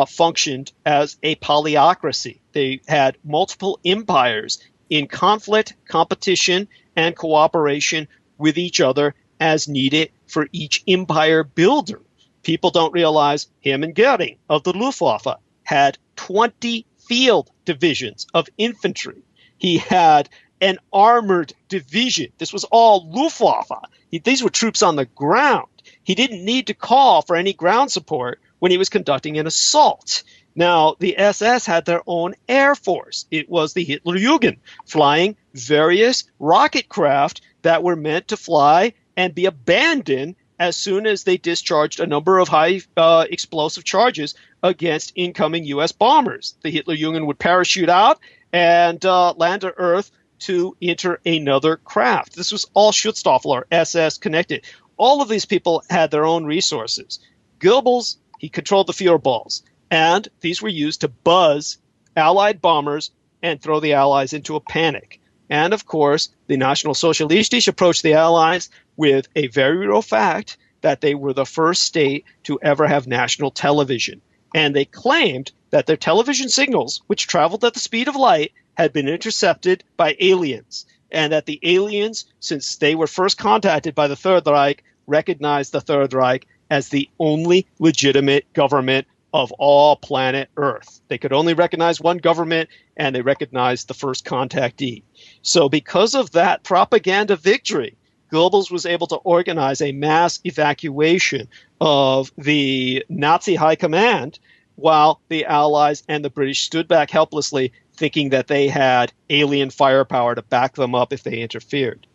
Speaker 2: functioned as a polyocracy. They had multiple empires in conflict, competition, and cooperation with each other as needed for each empire builder. People don't realize Hermann Goering of the Luftwaffe had 20 field divisions of infantry. He had an armored division. This was all Luftwaffe. These were troops on the ground. He didn't need to call for any ground support when he was conducting an assault. Now, the SS had their own air force. It was the Hitlerjugend, flying various rocket craft that were meant to fly and be abandoned as soon as they discharged a number of high explosive charges against incoming U.S. bombers. The Hitlerjugend would parachute out and land on Earth to enter another craft. This was all Schutzstaffel, SS connected. All of these people had their own resources. Goebbels, he controlled the Führerballs. And these were used to buzz Allied bombers and throw the Allies into a panic. And, of course, the National Socialists approached the Allies with a very real fact that they were the first state to ever have national television. And they claimed that their television signals, which traveled at the speed of light, had been intercepted by aliens. And that the aliens, since they were first contacted by the Third Reich, recognized the Third Reich as the only legitimate government of all planet Earth. They could only recognize one government, and they recognized the first contactee. So because of that propaganda victory, Goebbels was able to organize a mass evacuation of the Nazi high command while the Allies and the British stood back helplessly, thinking that they had alien firepower to back them up if they interfered.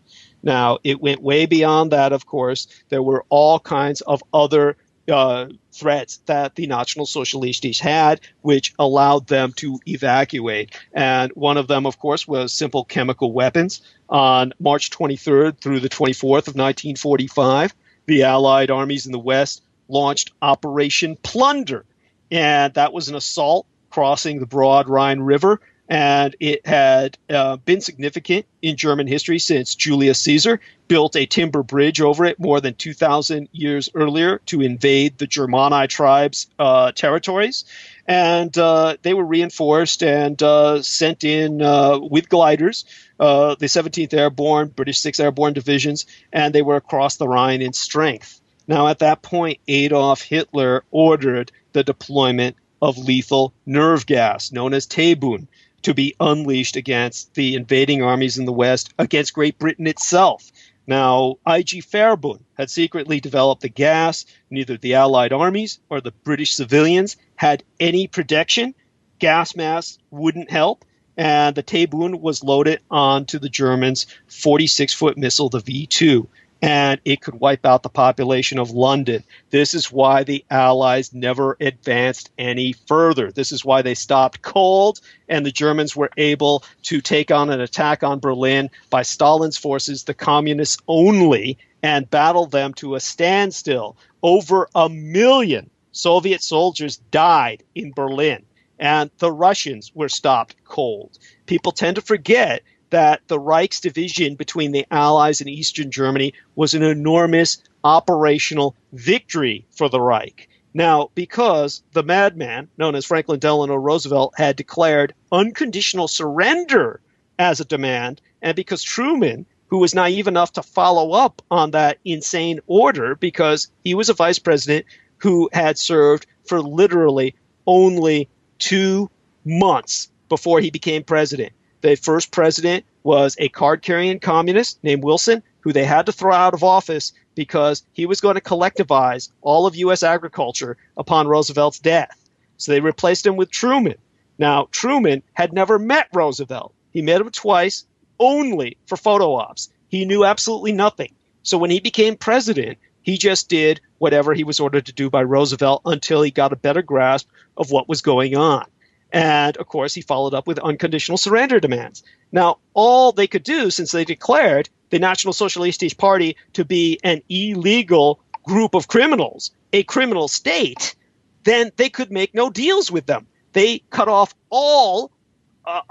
Speaker 2: Now, it went way beyond that, of course. There were all kinds of other threats that the National Socialists had, which allowed them to evacuate. And one of them, of course, was simple chemical weapons. On March 23rd through the 24th of 1945, the Allied armies in the West launched Operation Plunder. And that was an assault crossing the broad Rhine River. And it had been significant in German history since Julius Caesar built a timber bridge over it more than 2,000 years earlier to invade the Germani tribes' territories. And they were reinforced and sent in with gliders, the 17th Airborne, British 6th Airborne divisions, and they were across the Rhine in strength. Now, at that point, Adolf Hitler ordered the deployment of lethal nerve gas, known as Debunks, to be unleashed against the invading armies in the West, against Great Britain itself. Now, IG Farben had secretly developed the gas. Neither the Allied armies or the British civilians had any protection. Gas masks wouldn't help, and the Debunks was loaded onto the Germans' 46-foot missile, the V-2. And it could wipe out the population of London. This is why the Allies never advanced any further. This is why they stopped cold, and the Germans were able to take on an attack on Berlin by Stalin's forces, the communists only, and battle them to a standstill. Over 1 million Soviet soldiers died in Berlin, and the Russians were stopped cold. People tend to forget that the Reich's division between the Allies and Eastern Germany was an enormous operational victory for the Reich. Now, because the madman, known as Franklin Delano Roosevelt, had declared unconditional surrender as a demand, and because Truman, who was naive enough to follow up on that insane order because he was a vice president who had served for literally only 2 months before he became president. The first president was a card-carrying communist named Wilson, who they had to throw out of office because he was going to collectivize all of U.S. agriculture upon Roosevelt's death. So they replaced him with Truman. Now, Truman had never met Roosevelt. He met him twice, only for photo ops. He knew absolutely nothing. So when he became president, he just did whatever he was ordered to do by Roosevelt until he got a better grasp of what was going on. And, of course, he followed up with unconditional surrender demands. Now, all they could do, since they declared the National Socialist Party to be an illegal group of criminals, a criminal state, then they could make no deals with them. They cut off all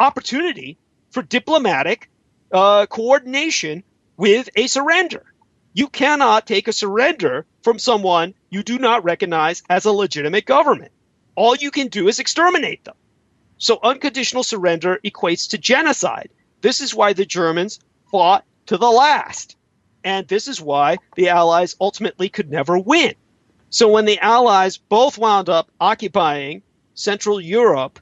Speaker 2: opportunity for diplomatic coordination with a surrender. You cannot take a surrender from someone you do not recognize as a legitimate government. All you can do is exterminate them. So unconditional surrender equates to genocide. This is why the Germans fought to the last. And this is why the Allies ultimately could never win. So when the Allies both wound up occupying Central Europe,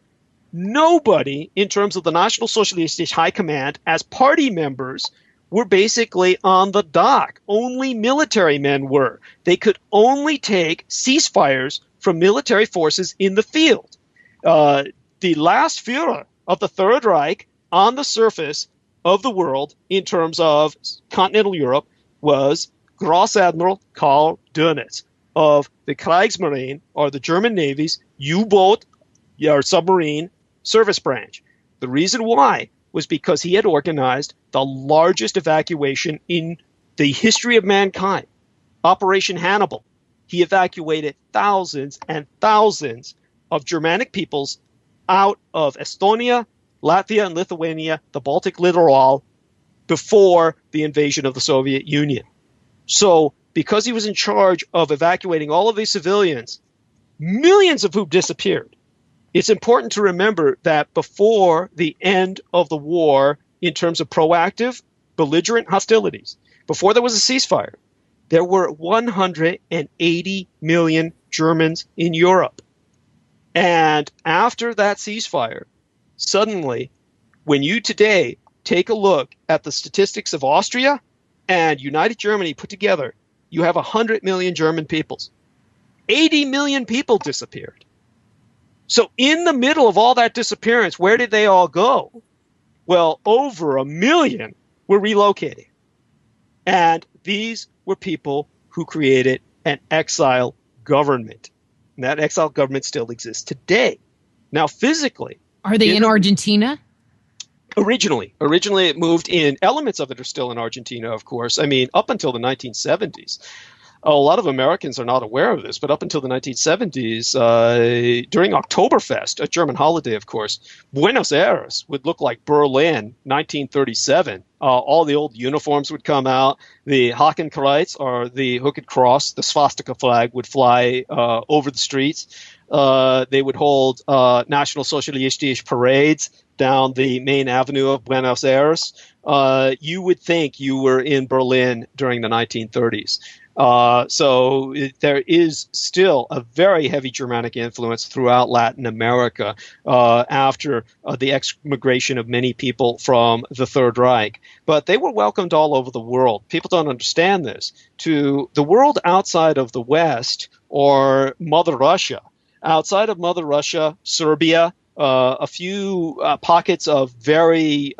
Speaker 2: nobody in terms of the National Socialist High Command as party members were basically on the dock. Only military men were. They could only take ceasefires from military forces in the field. The last Führer of the Third Reich on the surface of the world in terms of continental Europe was Gross Admiral Karl Dönitz of the Kriegsmarine, or the German Navy's U-boat or submarine service branch. The reason why was because he had organized the largest evacuation in the history of mankind, Operation Hannibal. He evacuated thousands and thousands of Germanic peoples out of Estonia, Latvia, and Lithuania, the Baltic littoral, before the invasion of the Soviet Union. So, because he was in charge of evacuating all of these civilians, millions of whom disappeared, it's important to remember that before the end of the war, in terms of proactive, belligerent hostilities, before there was a ceasefire, there were 180 million Germans in Europe. And after that ceasefire, suddenly, when you today take a look at the statistics of Austria and United Germany put together, you have 100 million German peoples. 80 million people disappeared. So in the middle of all that disappearance, where did they all go? Well, over 1 million were relocating. And these were people who created an exile government. And that exile government still exists today. Now, physically.
Speaker 1: Are they in Argentina?
Speaker 2: Originally it moved in. Elements of it are still in Argentina, of course. I mean, up until the 1970s. A lot of Americans are not aware of this, but up until the 1970s, during Oktoberfest, a German holiday, of course, Buenos Aires would look like Berlin, 1937. All the old uniforms would come out. The Hakenkreuz, or the hooked cross, the swastika flag, would fly over the streets. They would hold National Socialist parades down the main avenue of Buenos Aires. You would think you were in Berlin during the 1930s. So there is still a very heavy Germanic influence throughout Latin America after the ex-migration of many people from the Third Reich. But they were welcomed all over the world. People don't understand this. To the world outside of the West, or Mother Russia, outside of Mother Russia, Serbia, a few pockets of very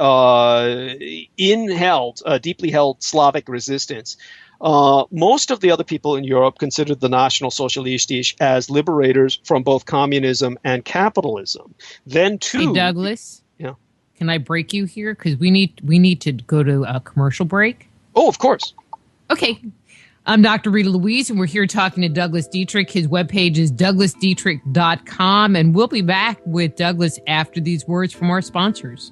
Speaker 2: deeply held Slavic resistance. Most of the other people in Europe considered the National Socialists as liberators from both communism and capitalism. Then, too,
Speaker 1: hey, Douglas,
Speaker 2: yeah.
Speaker 1: Can I break you here? Because we need to go to a commercial break.
Speaker 2: Oh, of course.
Speaker 1: Okay. I'm Dr. Rita Louise, and we're here talking to Douglas Dietrich. His webpage is douglasdietrich.com, and we'll be back with Douglas after these words from our sponsors.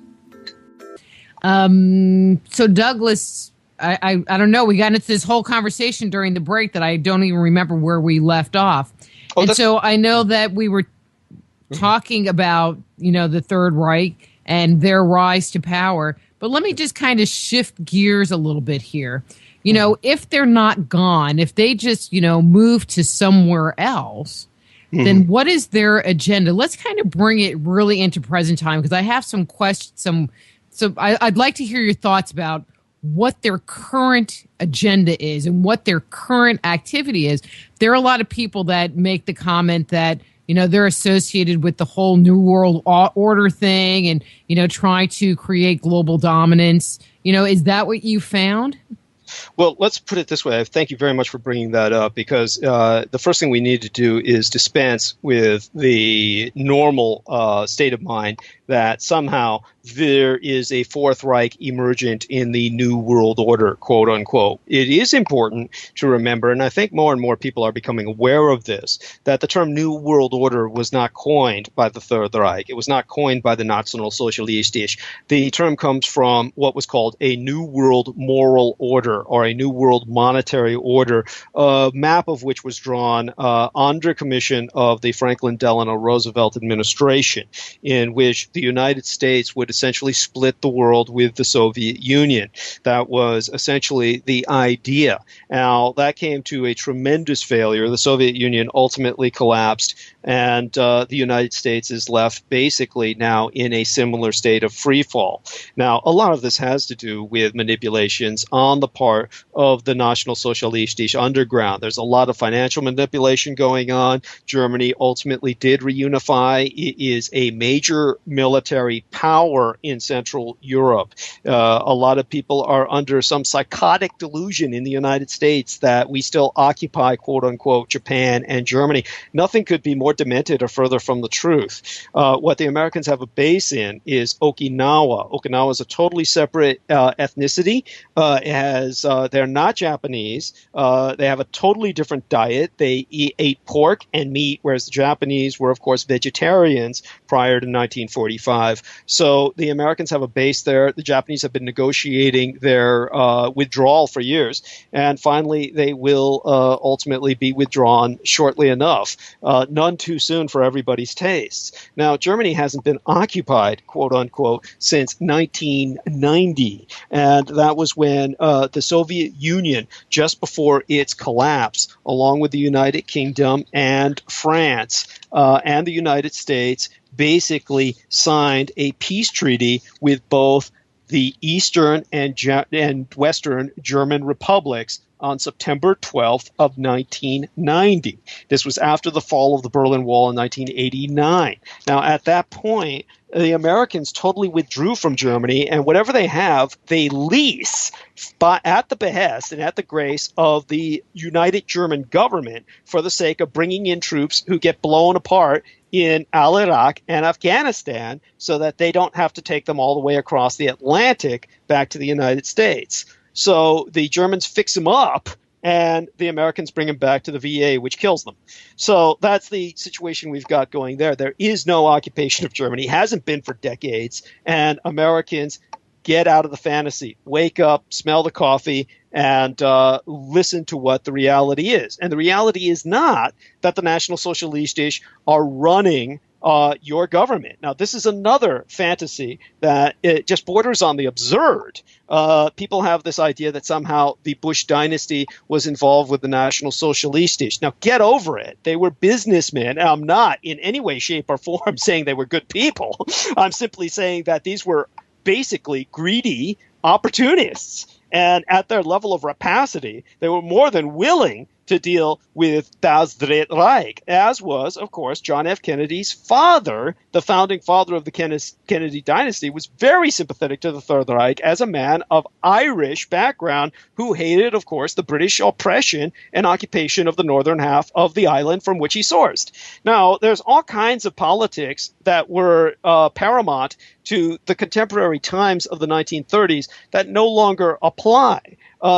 Speaker 1: So, Douglas, I don't know. We got into this whole conversation during the break that I don't even remember where we left off. And so I know that we were talking about, the Third Reich and their rise to power. But let me just kind of shift gears a little bit here. If they're not gone, if they just, move to somewhere else, then what is their agenda? Let's kind of bring it really into present time, because I have some questions. So I'd like to hear your thoughts about what their current agenda is and what their current activity is. There are a lot of people that make the comment that, they're associated with the whole New World Order thing and, try to create global dominance. Is that what you found?
Speaker 2: Well, let's put it this way. Thank you very much for bringing that up, because the first thing we need to do is dispense with the normal state of mind that somehow there is a Fourth Reich emergent in the New World Order, quote unquote. It is important to remember, and I think more and more people are becoming aware of this, that the term New World Order was not coined by the Third Reich. It was not coined by the National Socialists. The term comes from what was called a New World Moral Order, or a New World Monetary Order, a map of which was drawn under commission of the Franklin Delano Roosevelt administration, in which the United States would essentially split the world with the Soviet Union. That was essentially the idea. Now, that came to a tremendous failure. The Soviet Union ultimately collapsed, and the United States is left basically now in a similar state of free fall. Now, a lot of this has to do with manipulations on the part of the National Socialist underground. There's a lot of financial manipulation going on. Germany ultimately did reunify. It is a major military power in Central Europe. A lot of people are under some psychotic delusion in the United States that we still occupy, quote unquote, Japan and Germany. Nothing could be more demented or further from the truth. What the Americans have a base in is Okinawa. Okinawa is a totally separate ethnicity. They're not Japanese. They have a totally different diet. They ate pork and meat, whereas the Japanese were, of course, vegetarians prior to 1945. So the Americans have a base there. The Japanese have been negotiating their withdrawal for years, and finally they will ultimately be withdrawn shortly enough. None too soon for everybody's tastes. Now, Germany hasn't been occupied, quote unquote, since 1990, and that was when the Soviet Union, just before its collapse, along with the United Kingdom and France and the United States, basically signed a peace treaty with both the Eastern and Western German republics on September 12th of 1990. This was after the fall of the Berlin Wall in 1989. Now, at that point, the Americans totally withdrew from Germany, and whatever they have, they lease at the behest and at the grace of the United German government for the sake of bringing in troops who get blown apart in Iraq and Afghanistan so that they don't have to take them all the way across the Atlantic back to the United States. So the Germans fix them up, and the Americans bring them back to the VA, which kills them. So that's the situation we've got going there. There is no occupation of Germany, hasn't been for decades, and Americans get out of the fantasy, wake up, smell the coffee, and listen to what the reality is. And the reality is not that the National Socialistisch are running your government. Now, this is another fantasy that it just borders on the absurd. People have this idea that somehow the Bush dynasty was involved with the National Socialistisch. Now, get over it. They were businessmen. And I'm not in any way, shape, or form saying they were good people. I'm simply saying that these were basically greedy opportunists. And at their level of rapacity, they were more than willing to deal with das Third Reich, as was, of course, John F. Kennedy's father. The founding father of the Kennedy dynasty was very sympathetic to the Third Reich as a man of Irish background who hated, of course, the British oppression and occupation of the northern half of the island from which he sourced. Now, there's all kinds of politics that were paramount to the contemporary times of the 1930s that no longer apply.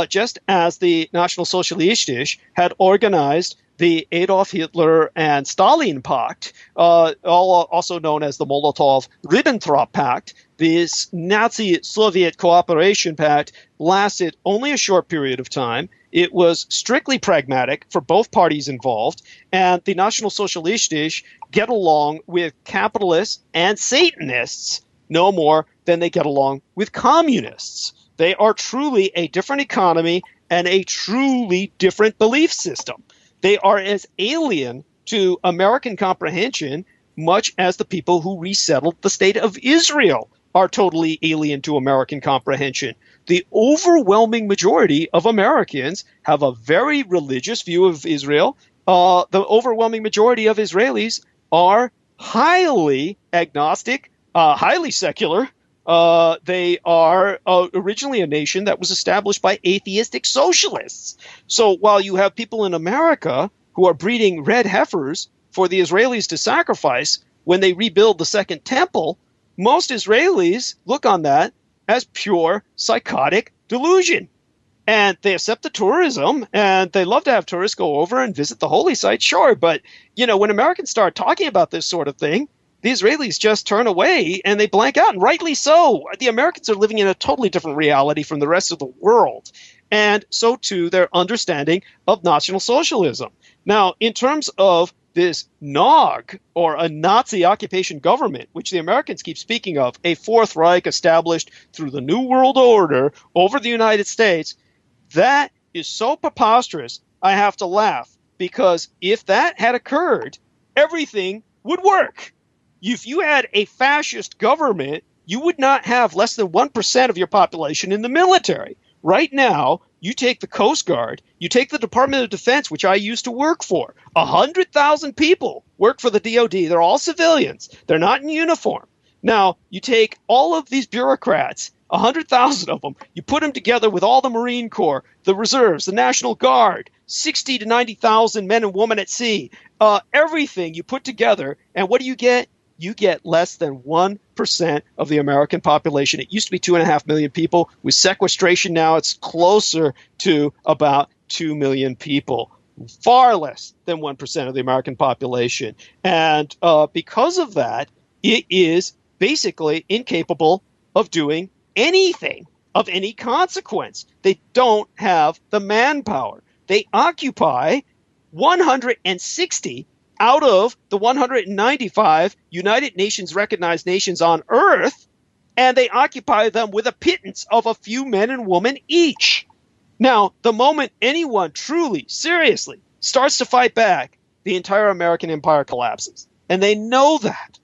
Speaker 2: Just as the National Socialistisch had organized the Adolf Hitler and Stalin Pact, also known as the Molotov-Ribbentrop Pact, this Nazi-Soviet cooperation pact lasted only a short period of time. It was strictly pragmatic for both parties involved, and the National Socialistisch get along with capitalists and Satanists no more than they get along with communists. They are truly a different economy and a truly different belief system. They are as alien to American comprehension much as the people who resettled the state of Israel are totally alien to American comprehension. The overwhelming majority of Americans have a very religious view of Israel. The overwhelming majority of Israelis are highly agnostic, highly secular. They are originally a nation that was established by atheistic socialists. So while you have people in America who are breeding red heifers for the Israelis to sacrifice when they rebuild the Second Temple, most Israelis look on that as pure psychotic delusion. And they accept the tourism, and they love to have tourists go over and visit the holy site, sure. But, when Americans start talking about this sort of thing, the Israelis just turn away and they blank out, and rightly so. The Americans are living in a totally different reality from the rest of the world, and so too their understanding of National Socialism. Now, in terms of this NOG, or a Nazi occupation government, which the Americans keep speaking of, a Fourth Reich established through the New World Order over the United States, that is so preposterous, I have to laugh, because if that had occurred, everything would work. If you had a fascist government, you would not have less than 1% of your population in the military. Right now, you take the Coast Guard, you take the Department of Defense, which I used to work for. 100,000 people work for the DOD. They're all civilians. They're not in uniform. Now, you take all of these bureaucrats, 100,000 of them, you put them together with all the Marine Corps, the reserves, the National Guard, 60 to 90,000 men and women at sea, everything you put together, and what do you get? You get less than 1% of the American population. It used to be 2.5 million people. With sequestration now, it's closer to about 2 million people. Far less than 1% of the American population. And because of that, it is basically incapable of doing anything of any consequence. They don't have the manpower. They occupy 160 out of the 195 United Nations recognized nations on Earth, and they occupy them with a pittance of a few men and women each. Now, the moment anyone truly, seriously starts to fight back, the entire American empire collapses. And they know that.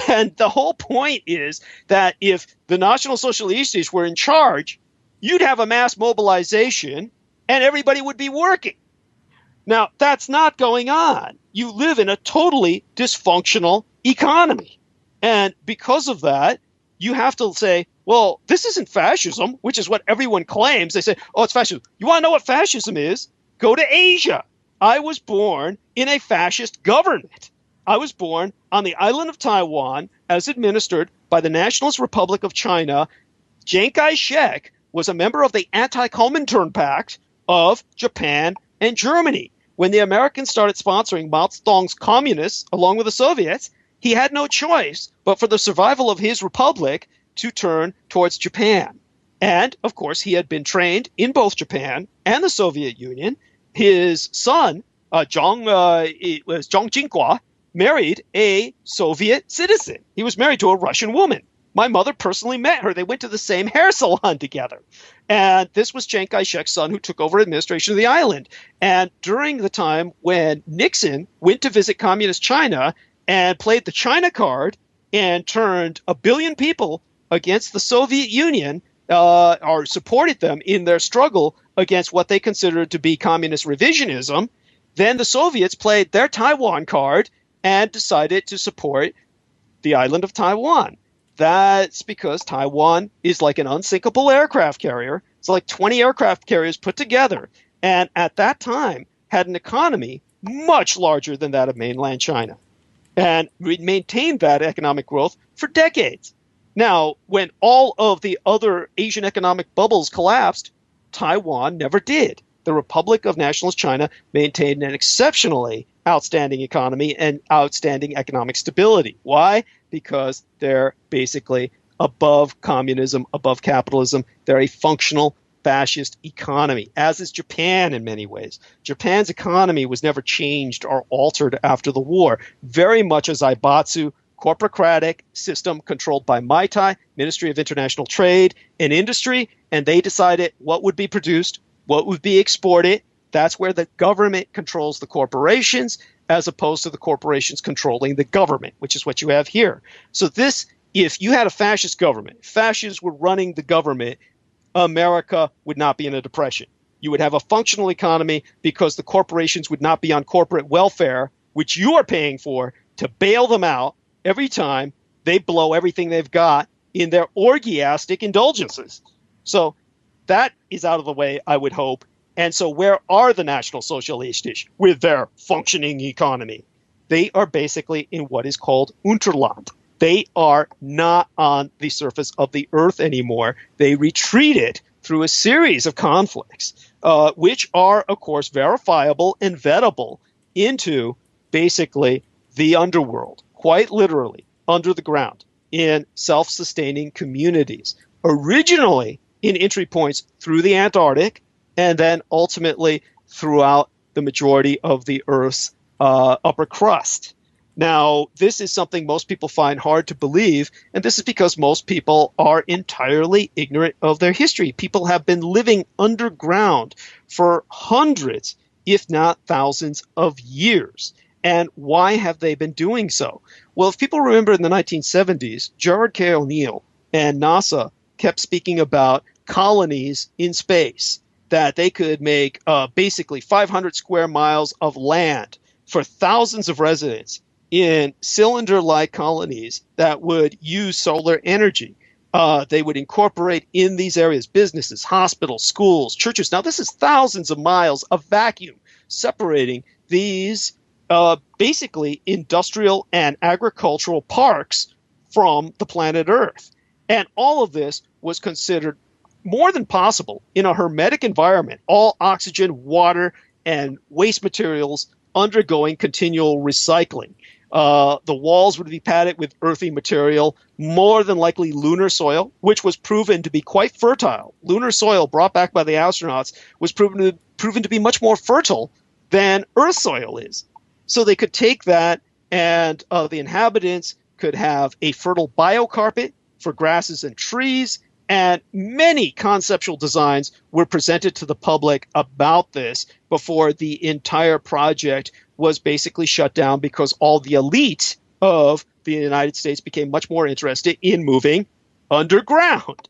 Speaker 2: And the whole point is that if the National Socialistes were in charge, you'd have a mass mobilization and everybody would be working. Now, that's not going on. You live in a totally dysfunctional economy. And because of that, you have to say, well, this isn't fascism, which is what everyone claims. They say, oh, it's fascism. You want to know what fascism is? Go to Asia. I was born in a fascist government. I was born on the island of Taiwan as administered by the Nationalist Republic of China. Chiang Kai-shek was a member of the Anti-Comintern Pact of Japan and Germany. When the Americans started sponsoring Mao Zedong's communists along with the Soviets, he had no choice but for the survival of his republic to turn towards Japan. And, of course, he had been trained in both Japan and the Soviet Union. His son, Zhang Jinghua, married a Soviet citizen. He was married to a Russian woman. My mother personally met her. They went to the same hair salon together. And this was Chiang Kai-shek's son who took over administration of the island. And during the time when Nixon went to visit communist China and played the China card and turned 1 billion people against the Soviet Union, or supported them in their struggle against what they considered to be communist revisionism, then the Soviets played their Taiwan card and decided to support the island of Taiwan. That's because Taiwan is like an unsinkable aircraft carrier. It's like 20 aircraft carriers put together. And at that time had an economy much larger than that of mainland China. And we maintained that economic growth for decades. Now, when all of the other Asian economic bubbles collapsed, Taiwan never did. The Republic of Nationalist China maintained an exceptionally outstanding economy and outstanding economic stability. Why? Because they're basically above communism, above capitalism. They're a functional fascist economy, as is Japan in many ways. Japan's economy was never changed or altered after the war, very much a zaibatsu, corporocratic system controlled by MITAI, Ministry of International Trade and Industry, and they decided what would be produced, what would be exported. That's where the government controls the corporations as opposed to the corporations controlling the government, which is what you have here. So this, if you had a fascist government, fascists were running the government, America would not be in a depression. You would have a functional economy because the corporations would not be on corporate welfare, which you are paying for to bail them out every time they blow everything they've got in their orgiastic indulgences. So that is out of the way, I would hope. And so where are the National Socialists with their functioning economy? They are basically in what is called Unterland. They are not on the surface of the earth anymore. They retreated through a series of conflicts, which are, of course, verifiable and vettable into basically the underworld, quite literally under the ground in self-sustaining communities, originally in entry points through the Antarctic, and then ultimately throughout the majority of the Earth's upper crust. Now, this is something most people find hard to believe, and this is because most people are entirely ignorant of their history. People have been living underground for hundreds, if not thousands of years. And why have they been doing so? Well, if people remember in the 1970s, Gerard K. O'Neill and NASA kept speaking about colonies in space, that they could make basically 500 square miles of land for thousands of residents in cylinder-like colonies that would use solar energy. They would incorporate in these areas businesses, hospitals, schools, churches. Now, this is thousands of miles of vacuum separating these basically industrial and agricultural parks from the planet Earth. And all of this was considered more than possible in a hermetic environment, all oxygen, water, and waste materials undergoing continual recycling. The walls would be padded with earthy material, more than likely lunar soil, which was proven to be quite fertile. Lunar soil brought back by the astronauts was proven to be much more fertile than Earth soil is. So they could take that, and the inhabitants could have a fertile biocarpet for grasses and trees, and many conceptual designs were presented to the public about this before the entire project was basically shut down because all the elite of the United States became much more interested in moving underground.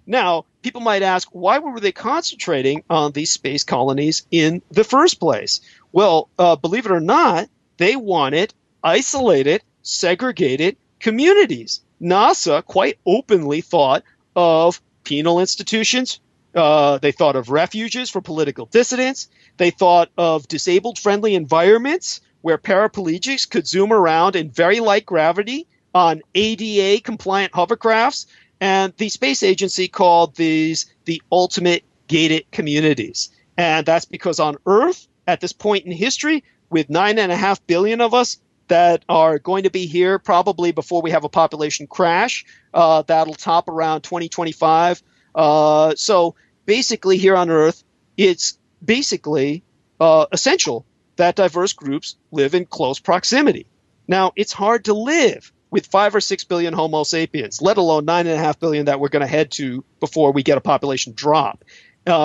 Speaker 2: Now, people might ask, why were they concentrating on these space colonies in the first place? Well, believe it or not, they wanted isolated, segregated communities. NASA quite openly thought of penal institutions. They thought of refuges for political dissidents. They thought of disabled-friendly environments where paraplegics could zoom around in very light gravity on ADA-compliant hovercrafts. And the space agency called these the ultimate gated communities. And that's because on Earth, at this point in history, with 9.5 billion of us that are going to be here probably before we have a population crash, that'll top around 2025. So basically here on Earth, it's basically essential that diverse groups live in close proximity. Now, it's hard to live with 5 or 6 billion Homo sapiens, let alone 9.5 billion that we're going to head to before we get a population drop.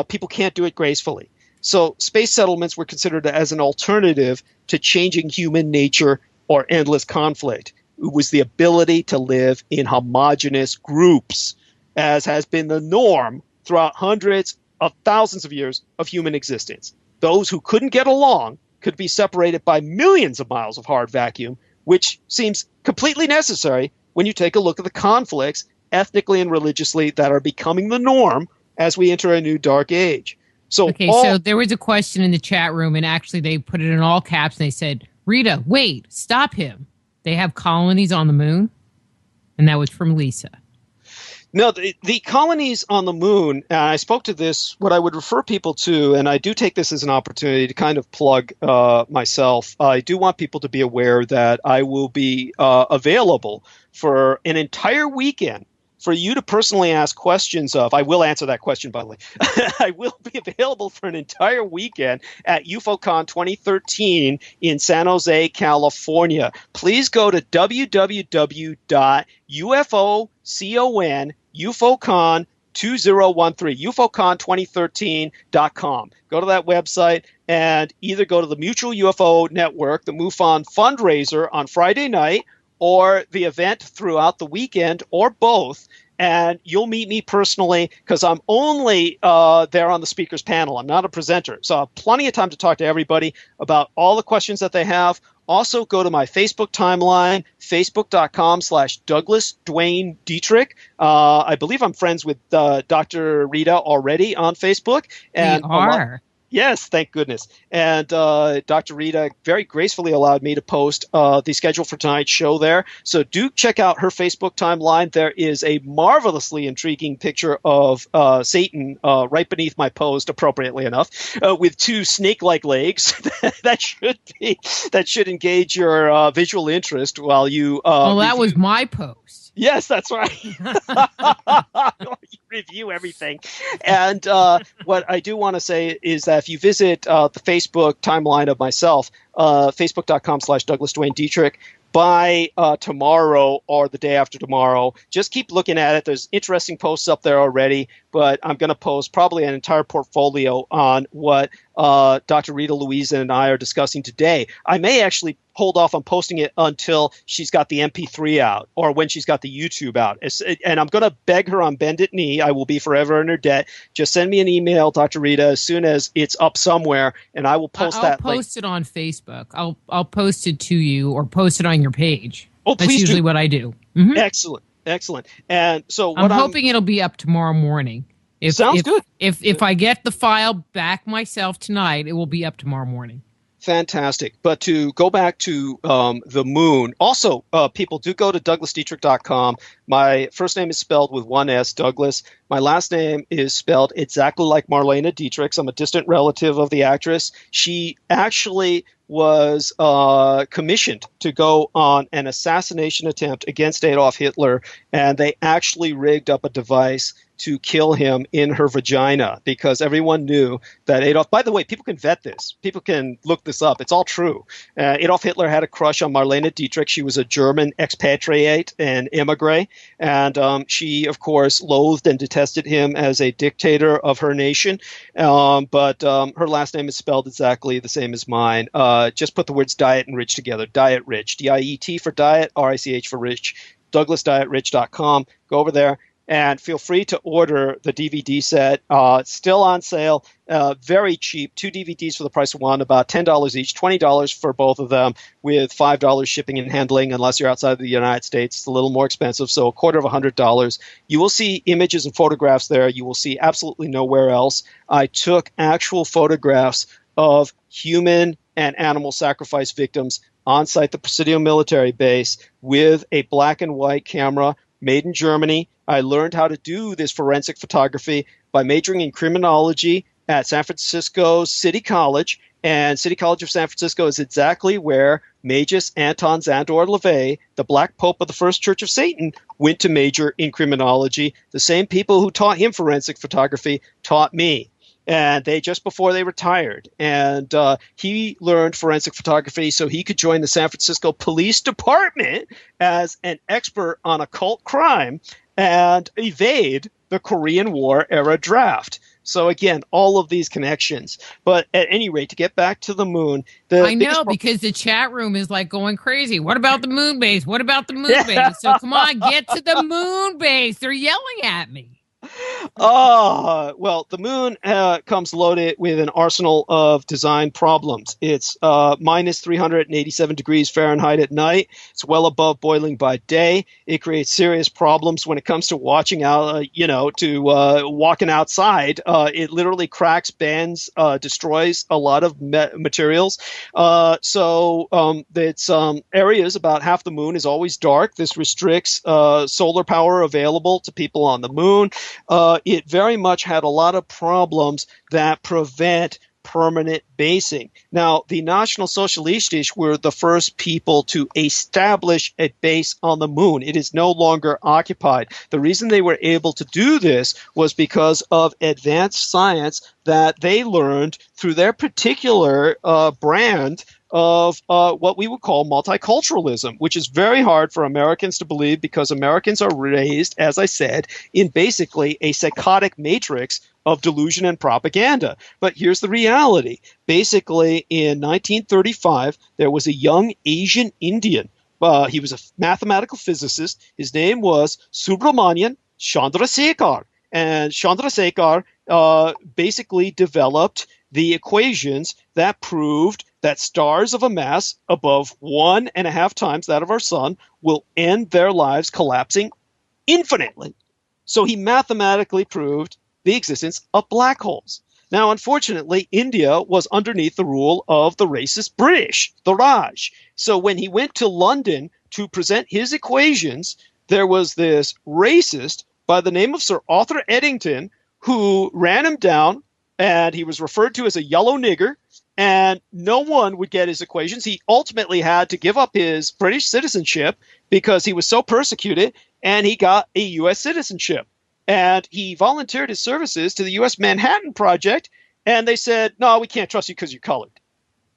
Speaker 2: People can't do it gracefully. So space settlements were considered as an alternative to changing human nature or endless conflict. It was the ability to live in homogeneous groups, as has been the norm throughout hundreds of thousands of years of human existence. Those who couldn't get along could be separated by millions of miles of hard vacuum, which seems completely necessary when you take a look at the conflicts ethnically and religiously that are becoming the norm as we enter a new dark age. So
Speaker 1: there was a question in the chat room, and actually they put it in all caps, and they said, Rita, wait, stop him. They have colonies on the moon? And that was from Lisa.
Speaker 2: No, the colonies on the moon, I spoke to this, what I would refer people to, and I do take this as an opportunity to kind of plug myself. I do want people to be aware that I will be available for an entire weekend for you to personally ask questions of. I will answer that question, by the way. I will be available for an entire weekend at UFOCon 2013 in San Jose, California. Please go to UFOCon 2013, UFOCon2013.com. Go to that website and either go to the Mutual UFO Network, the MUFON fundraiser on Friday night, or the event throughout the weekend, or both. And you'll meet me personally because I'm only there on the speakers panel. I'm not a presenter. So I have plenty of time to talk to everybody about all the questions that they have. Also, go to my Facebook timeline, facebook.com/Douglas Dwayne Dietrich. I believe I'm friends with Dr. Rita already on Facebook. And
Speaker 1: we are.
Speaker 2: Yes, thank goodness. And Dr. Rita very gracefully allowed me to post the schedule for tonight's show there. So do check out her Facebook timeline. There is a marvelously intriguing picture of Satan right beneath my post, appropriately enough, with two snake-like legs. that should engage your visual interest while you.
Speaker 1: Well, that was my post.
Speaker 2: Yes, that's right. You review everything. And what I do want to say is that if you visit the Facebook timeline of myself, facebook.com/Douglas Dwayne Dietrich, by tomorrow or the day after tomorrow, just keep looking at it. There's interesting posts up there already, but I'm going to post probably an entire portfolio on what Dr. Rita Louisa and I are discussing today. I may actually hold off on posting it until she's got the MP3 out or when she's got the YouTube out. And I'm going to beg her on bended knee. I will be forever in her debt. Just send me an email, Dr. Rita, as soon as it's up somewhere, and I will post that link.
Speaker 1: I'll post it on Facebook. I'll post it to you or post it on your page.
Speaker 2: Oh, please.
Speaker 1: That's usually what I do. Mm-hmm.
Speaker 2: Excellent. And so
Speaker 1: I'm hoping it'll be up tomorrow morning.
Speaker 2: Sounds good.
Speaker 1: If I get the file back myself tonight, it will be up tomorrow morning.
Speaker 2: Fantastic. But to go back to the moon, also, people do go to douglasdietrich.com. My first name is spelled with one S, Douglas. My last name is spelled exactly like Marlene Dietrich. I'm a distant relative of the actress. She actually was commissioned to go on an assassination attempt against Adolf Hitler, and they actually rigged up a device to kill him in her vagina because everyone knew that Adolf, by the way, people can vet this. People can look this up. It's all true. Adolf Hitler had a crush on Marlene Dietrich. She was a German expatriate and emigre, and she, of course, loathed and detested him as a dictator of her nation, but her last name is spelled exactly the same as mine. just put the words diet and rich together. Diet Rich. DIET for diet, RICH for rich. DouglasDietRich.com. Go over there and feel free to order the DVD set. It's still on sale. Very cheap. 2 DVDs for the price of one, about $10 each, $20 for both of them, with $5 shipping and handling. Unless you're outside of the United States, it's a little more expensive, so a quarter of $100. You will see images and photographs there. You will see absolutely nowhere else. I took actual photographs of human and animal sacrifice victims on site, the Presidio military base, with a black and white camera made in Germany. I learned how to do this forensic photography by majoring in criminology at San Francisco City College. And City College of San Francisco is exactly where Magus Anton Zandor LaVey, the Black Pope of the First Church of Satan, went to major in criminology. The same people who taught him forensic photography taught me. And they just before they retired. And he learned forensic photography so he could join the San Francisco Police Department as an expert on occult crime and evade the Korean War era draft. So again, all of these connections. But at any rate, to get back to the moon,
Speaker 1: I know, because the chat room is like going crazy. What about the moon base? What about the moon base? So come on, get to the moon base. They're yelling at me.
Speaker 2: Well, the moon comes loaded with an arsenal of design problems. It's minus 387 degrees Fahrenheit at night. It's well above boiling by day. It creates serious problems when it comes to watching out, walking outside. It literally cracks, bends, destroys a lot of materials. Its areas, about half the moon is always dark. This restricts solar power available to people on the moon. It very much had a lot of problems that prevent permanent basing. Now, the National Socialists were the first people to establish a base on the moon. It is no longer occupied. The reason they were able to do this was because of advanced science that they learned through their particular brand of what we would call multiculturalism, which is very hard for Americans to believe because Americans are raised, as I said, in basically a psychotic matrix of delusion and propaganda. But here's the reality. Basically, in 1935, there was a young Asian Indian. He was a mathematical physicist. His name was Subramanian Chandrasekhar. And Chandrasekhar basically developed the equations that proved that stars of a mass above 1.5 times that of our sun will end their lives collapsing infinitely. So he mathematically proved the existence of black holes. Now, unfortunately, India was underneath the rule of the racist British, the Raj. So when he went to London to present his equations, there was this racist by the name of Sir Arthur Eddington who ran him down, and he was referred to as a yellow nigger, and no one would get his equations. He ultimately had to give up his British citizenship because he was so persecuted, and he got a U.S. citizenship. And he volunteered his services to the U.S. Manhattan Project, and they said, no, we can't trust you because you're colored.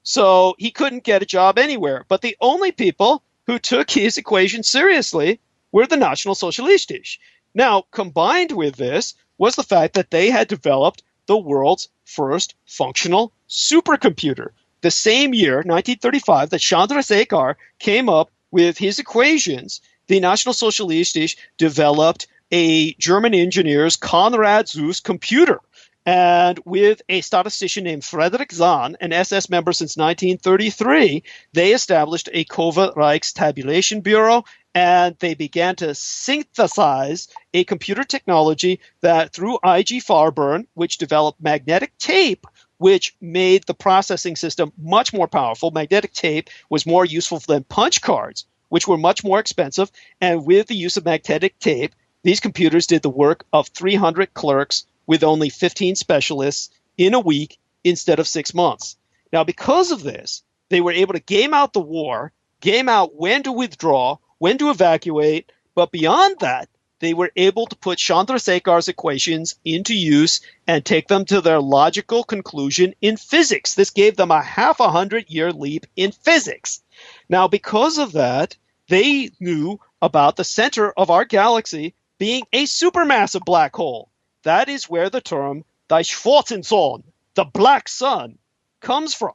Speaker 2: So he couldn't get a job anywhere. But the only people who took his equation seriously were the National Socialists. Now, combined with this was the fact that they had developed the world's first functional supercomputer. The same year, 1935, that Chandrasekhar came up with his equations, the National Socialists developed a German engineer's Konrad Zuse computer. And with a statistician named Friedrich Zahn, an SS member since 1933, they established a covert Reichs tabulation bureau, and they began to synthesize a computer technology that through I.G. Farburn, which developed magnetic tape, which made the processing system much more powerful. Magnetic tape was more useful than punch cards, which were much more expensive. And with the use of magnetic tape, these computers did the work of 300 clerks with only 15 specialists in a week instead of 6 months. Now, because of this, they were able to game out the war, game out when to withdraw, when to evacuate, but beyond that, they were able to put Chandrasekhar's equations into use and take them to their logical conclusion in physics. This gave them a 500-year leap in physics. Now, because of that, they knew about the center of our galaxy being a supermassive black hole. That is where the term Die Schwarzen Sonne, the black sun, comes from.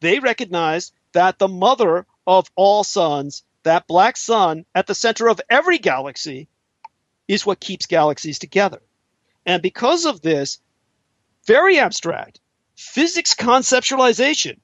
Speaker 2: they recognized that the mother of all suns, that black sun at the center of every galaxy, is what keeps galaxies together. And because of this very abstract physics conceptualization,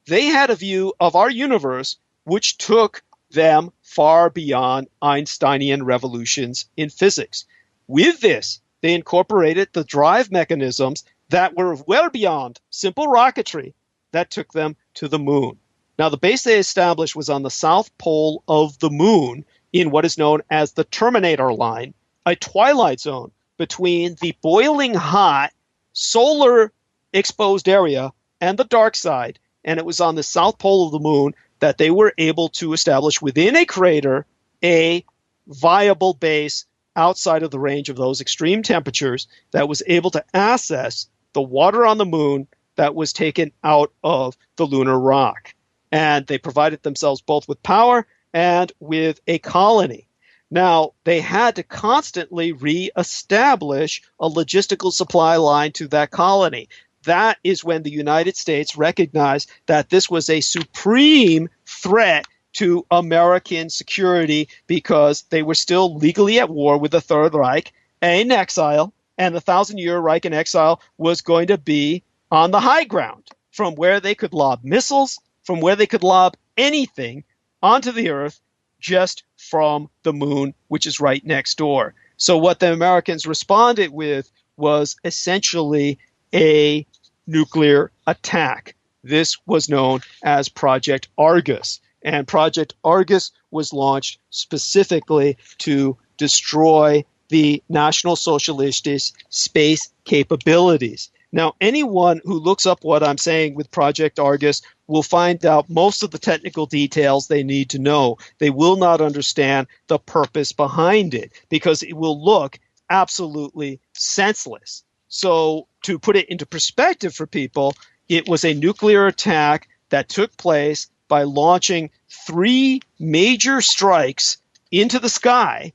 Speaker 2: they had a view of our universe which took them far beyond Einsteinian revolutions in physics. With this, they incorporated the drive mechanisms that were well beyond simple rocketry that took them to the moon. Now, the base they established was on the south pole of the moon in what is known as the Terminator Line, a twilight zone between the boiling hot solar exposed area and the dark side. And it was on the south pole of the moon that they were able to establish within a crater a viable base outside of the range of those extreme temperatures that was able to access the water on the moon that was taken out of the lunar rock. And they provided themselves both with power and with a colony. Now, they had to constantly reestablish a logistical supply line to that colony. That is when the United States recognized that this was a supreme threat to American security because they were still legally at war with the Third Reich in exile, and the 1,000-year Reich in exile was going to be on the high ground from where they could lob missiles, from where they could lob anything onto the Earth just from the moon, which is right next door. So what the Americans responded with was essentially a nuclear attack. This was known as Project Argus. And Project Argus was launched specifically to destroy the National Socialist space capabilities. Now, anyone who looks up what I'm saying with Project Argus will find out most of the technical details they need to know. They will not understand the purpose behind it because it will look absolutely senseless. So to put it into perspective for people, it was a nuclear attack that took place by launching 3 major strikes into the sky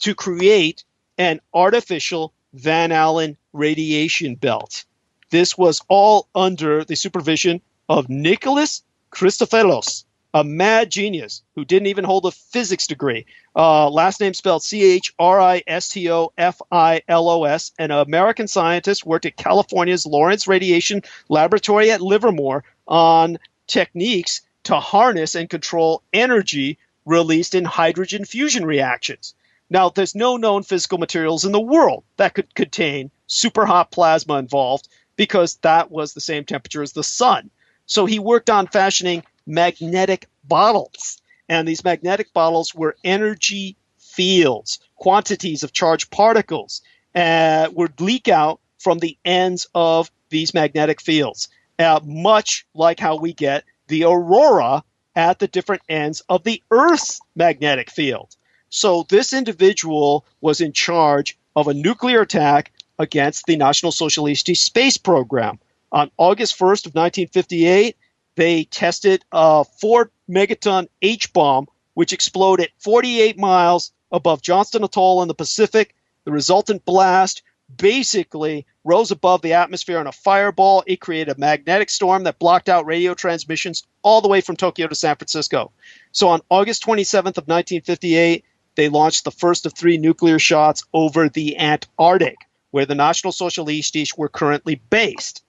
Speaker 2: to create an artificial Van Allen radiation belt. This was all under the supervision of Nicholas Christofilos, a mad genius who didn't even hold a physics degree. Last name spelled Christofilos, an American scientist, worked at California's Lawrence Radiation Laboratory at Livermore on techniques to harness and control energy released in hydrogen fusion reactions. Now, there's no known physical materials in the world that could contain super hot plasma involved because that was the same temperature as the sun. So he worked on fashioning magnetic bottles. And these magnetic bottles were energy fields. Quantities of charged particles would leak out from the ends of these magnetic fields, much like how we get the aurora at the different ends of the Earth's magnetic field. So this individual was in charge of a nuclear attack against the National Socialist space program. On August 1st of 1958, they tested a 4-megaton H-bomb, which exploded 48 miles above Johnston Atoll in the Pacific. The resultant blast basically rose above the atmosphere in a fireball. It created a magnetic storm that blocked out radio transmissions all the way from Tokyo to San Francisco. So on August 27th of 1958, they launched the first of 3 nuclear shots over the Antarctic, where the National Socialists were currently based.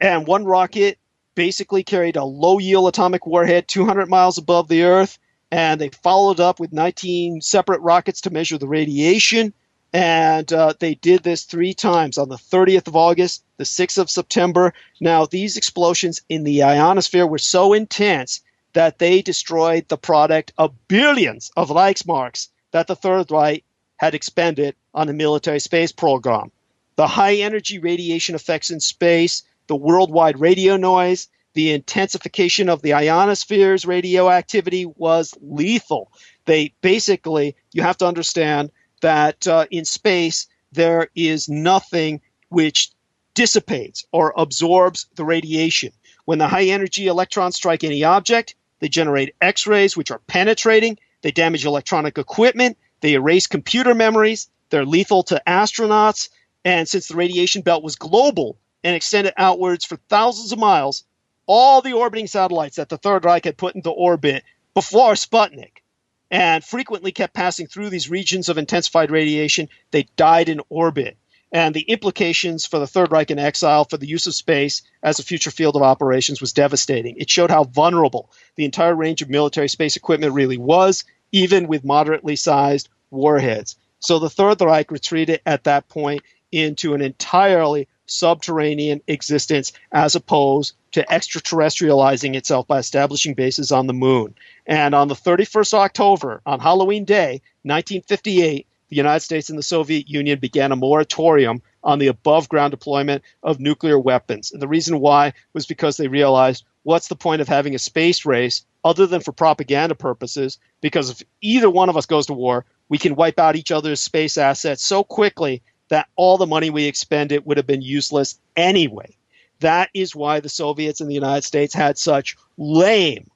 Speaker 2: And one rocket basically carried a low-yield atomic warhead 200 miles above the Earth, and they followed up with 19 separate rockets to measure the radiation. And they did this 3 times, on the 30th of August, the 6th of September. Now, these explosions in the ionosphere were so intense that they destroyed the product of billions of Reichsmarks that the Third Reich had expended on a military space program. The high-energy radiation effects in space, the worldwide radio noise, the intensification of the ionosphere's radioactivity was lethal. They basically, you have to understand that in space, there is nothing which dissipates or absorbs the radiation. When the high-energy electrons strike any object, they generate X-rays, which are penetrating. They damage electronic equipment. They erase computer memories. They're lethal to astronauts. And since the radiation belt was global and extended outwards for thousands of miles, all the orbiting satellites that the Third Reich had put into orbit before Sputnik, and frequently kept passing through these regions of intensified radiation. They died in orbit. And the implications for the Third Reich in exile for the use of space as a future field of operations was devastating. It showed how vulnerable the entire range of military space equipment really was, even with moderately sized warheads. So the Third Reich retreated at that point into an entirely subterranean existence as opposed to extraterrestrializing itself by establishing bases on the moon. And on the 31st of October, on Halloween Day, 1958, the United States and the Soviet Union began a moratorium on the above-ground deployment of nuclear weapons. And the reason why was because they realized, what's the point of having a space race other than for propaganda purposes? Because if either one of us goes to war, we can wipe out each other's space assets so quickly that all the money we expended would have been useless anyway. That is why the Soviets and the United States had such lame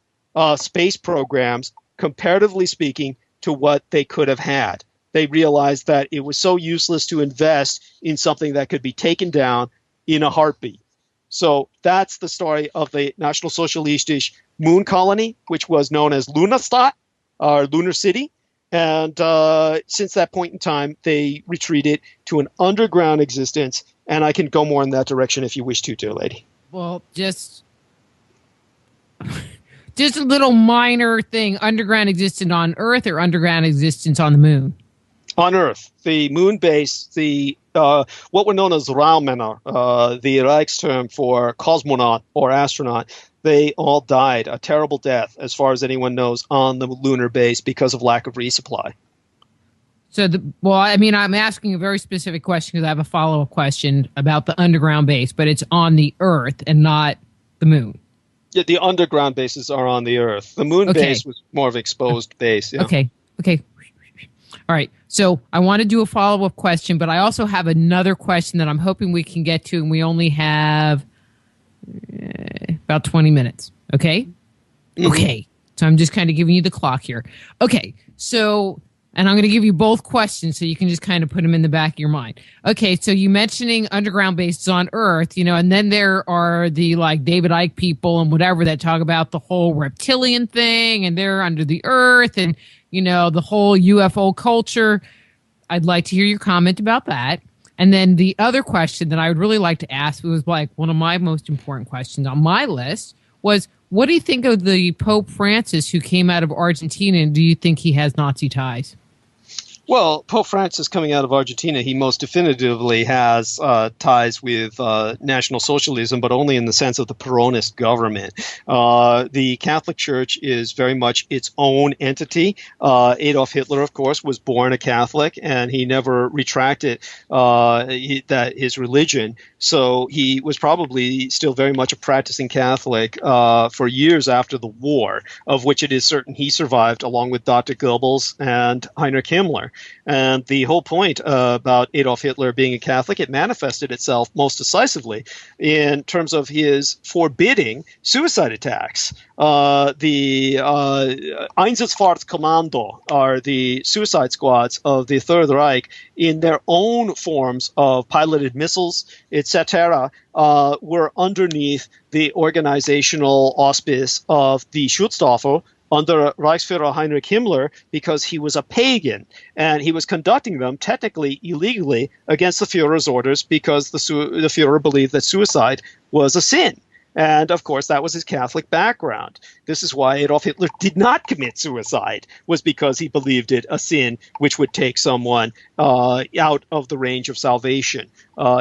Speaker 2: space programs, comparatively speaking, to what they could have had. They realized that it was so useless to invest in something that could be taken down in a heartbeat. So that's the story of the National Socialistic moon colony, which was known as Lunastadt, or Lunar City. And since that point in time, they retreated to an underground existence. And I can go more in that direction if you wish to, dear lady.
Speaker 1: Well, just a little minor thing. Underground existence on Earth or underground existence on the moon?
Speaker 2: On Earth. The moon base, what were known as Raumänner, the Reich's term for cosmonaut or astronaut, they all died a terrible death, as far as anyone knows, on the lunar base because of lack of resupply.
Speaker 1: So, I'm asking a very specific question because I have a follow-up question about the underground base, but it's on the Earth and not the moon.
Speaker 2: Yeah, the underground bases are on the Earth. The moon base was more of an exposed base. Yeah.
Speaker 1: Okay. All right. So I want to do a follow-up question, but I also have another question that I'm hoping we can get to, and we only have about 20 minutes. Okay? Mm-hmm. Okay. So I'm just kind of giving you the clock here. Okay. So, and I'm going to give you both questions so you can just kind of put them in the back of your mind. Okay. So you mentioning underground bases on Earth, and then there are the like David Icke people and whatever that talk about the whole reptilian thing, and they're under the Earth, and the whole UFO culture. I'd like to hear your comment about that. And then the other question that I would really like to ask was like one of my most important questions on my list was, what do you think of the Pope Francis who came out of Argentina, and do you think he has Nazi ties?
Speaker 2: Well, Pope Francis coming out of Argentina, he most definitively has ties with National Socialism, but only in the sense of the Peronist government. The Catholic Church is very much its own entity. Adolf Hitler, of course, was born a Catholic, and he never retracted his religion. So he was probably still very much a practicing Catholic for years after the war, of which it is certain he survived along with Dr. Goebbels and Heinrich Himmler. And the whole point about Adolf Hitler being a Catholic, it manifested itself most decisively in terms of his forbidding suicide attacks. The Einsatzfahrtkommando are the suicide squads of the Third Reich in their own forms of piloted missiles, etc., were underneath the organizational auspice of the Schutzstaffel under Reichsführer Heinrich Himmler, because he was a pagan and he was conducting them technically illegally against the Führer's orders because the Führer believed that suicide was a sin. And, of course, that was his Catholic background. This is why Adolf Hitler did not commit suicide, was because he believed it a sin which would take someone out of the range of salvation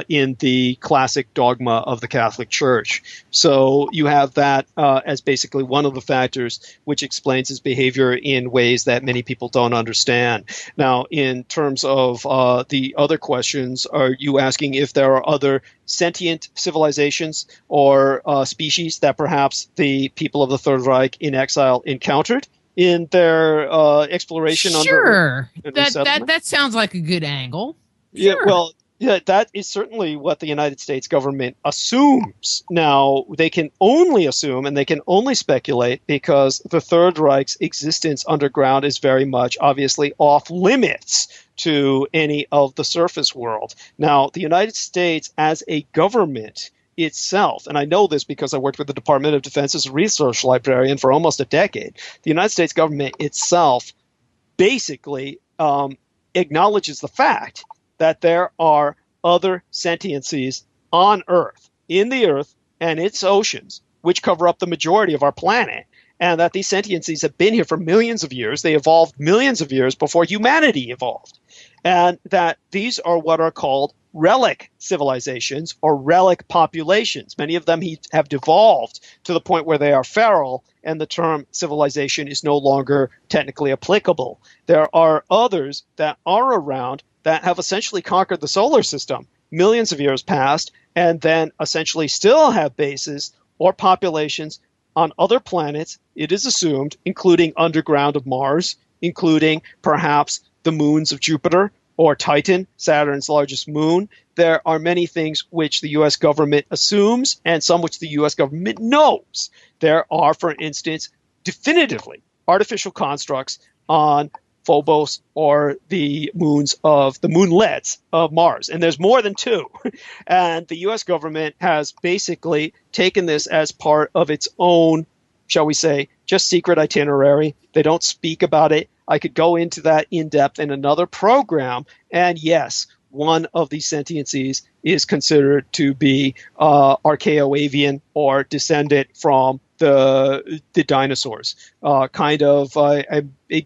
Speaker 2: in the classic dogma of the Catholic Church. So you have that as basically one of the factors which explains his behavior in ways that many people don't understand. Now, in terms of the other questions, are you asking if there are other sentient civilizations or species that perhaps the people of the Third Reich in exile encountered in their exploration?
Speaker 1: Sure. That sounds like a good angle. Sure.
Speaker 2: Yeah, well, yeah, that is certainly what the United States government assumes. Now, they can only assume and they can only speculate because the Third Reich's existence underground is very much obviously off limits to any of the surface world. Now, the United States as a government itself, and I know this because I worked with the Department of Defense as a research librarian for almost a decade, the United States government itself basically acknowledges the fact that there are other sentiencies on Earth, in the Earth and its oceans, which cover up the majority of our planet, and that these sentiencies have been here for millions of years. They evolved millions of years before humanity evolved, and that these are what are called relic civilizations or relic populations. Many of them have devolved to the point where they are feral, and the term civilization is no longer technically applicable. There are others that are around that have essentially conquered the solar system millions of years past, and then essentially still have bases or populations on other planets, it is assumed, including underground of Mars, including perhaps the moons of Jupiter or Titan, Saturn's largest moon. There are many things which the U.S. government assumes and some which the U.S. government knows. There are, for instance, definitively artificial constructs on Phobos or the moonlets of Mars. And there's more than two. And the U.S. government has basically taken this as part of its own, shall we say, just secret itinerary. They don't speak about it. I could go into that in depth in another program. And yes, one of these sentiencies is considered to be archaeoavian or descendant from the dinosaurs,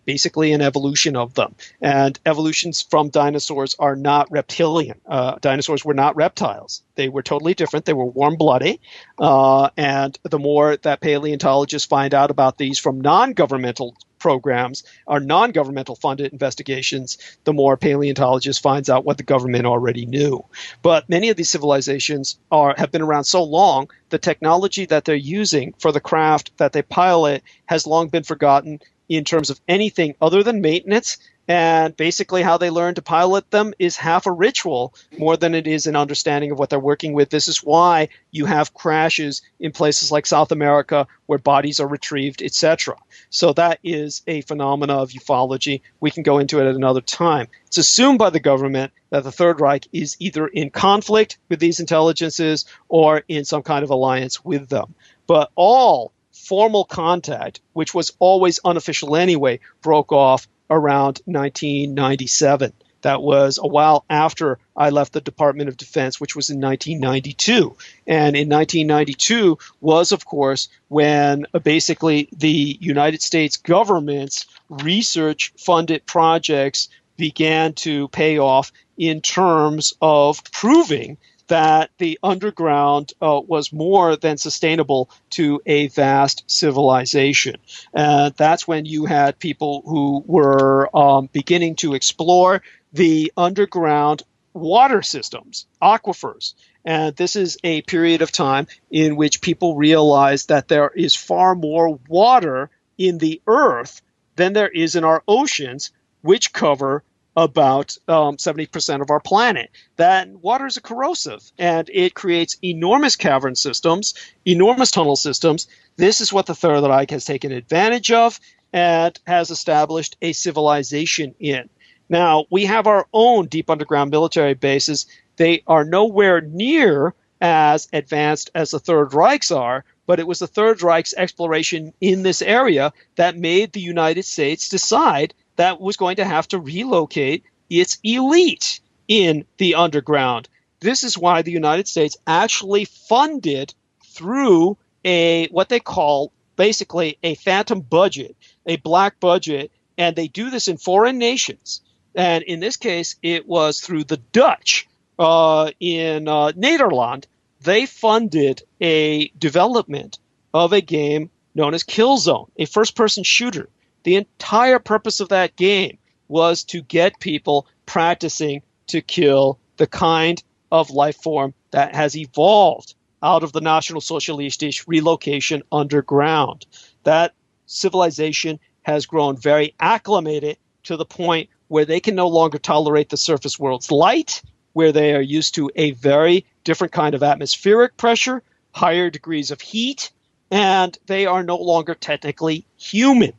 Speaker 2: basically an evolution of them. And evolutions from dinosaurs are not reptilian. Dinosaurs were not reptiles. They were totally different. They were warm-blooded. And the more that paleontologists find out about these from non-governmental programs or non-governmental funded investigations, the more paleontologists finds out what the government already knew. But many of these civilizations have been around so long, the technology that they're using for the craft that they pilot has long been forgotten in terms of anything other than maintenance. And basically how they learn to pilot them is half a ritual more than it is an understanding of what they're working with. This is why you have crashes in places like South America where bodies are retrieved, etc. So that is a phenomena of ufology. We can go into it at another time. It's assumed by the government that the Third Reich is either in conflict with these intelligences or in some kind of alliance with them. But all formal contact, which was always unofficial anyway, broke off around 1997. That was a while after I left the Department of Defense, which was in 1992. And in 1992 was, of course, when basically the United States government's research-funded projects began to pay off in terms of proving that the underground was more than sustainable to a vast civilization. That's when you had people who were beginning to explore the underground water systems, aquifers. And this is a period of time in which people realized that there is far more water in the earth than there is in our oceans, which cover about 70% of our planet. That water is corrosive, and it creates enormous cavern systems, enormous tunnel systems. This is what the Third Reich has taken advantage of and has established a civilization in. Now, we have our own deep underground military bases. They are nowhere near as advanced as the Third Reich's are, but it was the Third Reich's exploration in this area that made the United States decide that was going to have to relocate its elite in the underground. This is why the United States actually funded through what they call basically a phantom budget, a black budget, and they do this in foreign nations. And in this case, it was through the Dutch in Nederland. They funded a development of a game known as Killzone, a first-person shooter. The entire purpose of that game was to get people practicing to kill the kind of life form that has evolved out of the National Socialistic relocation underground. That civilization has grown very acclimated to the point where they can no longer tolerate the surface world's light, where they are used to a very different kind of atmospheric pressure, higher degrees of heat, and they are no longer technically human.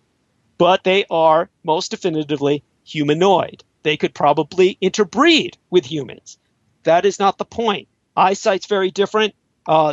Speaker 2: But they are most definitively humanoid. They could probably interbreed with humans. That is not the point. Eyesight's very different.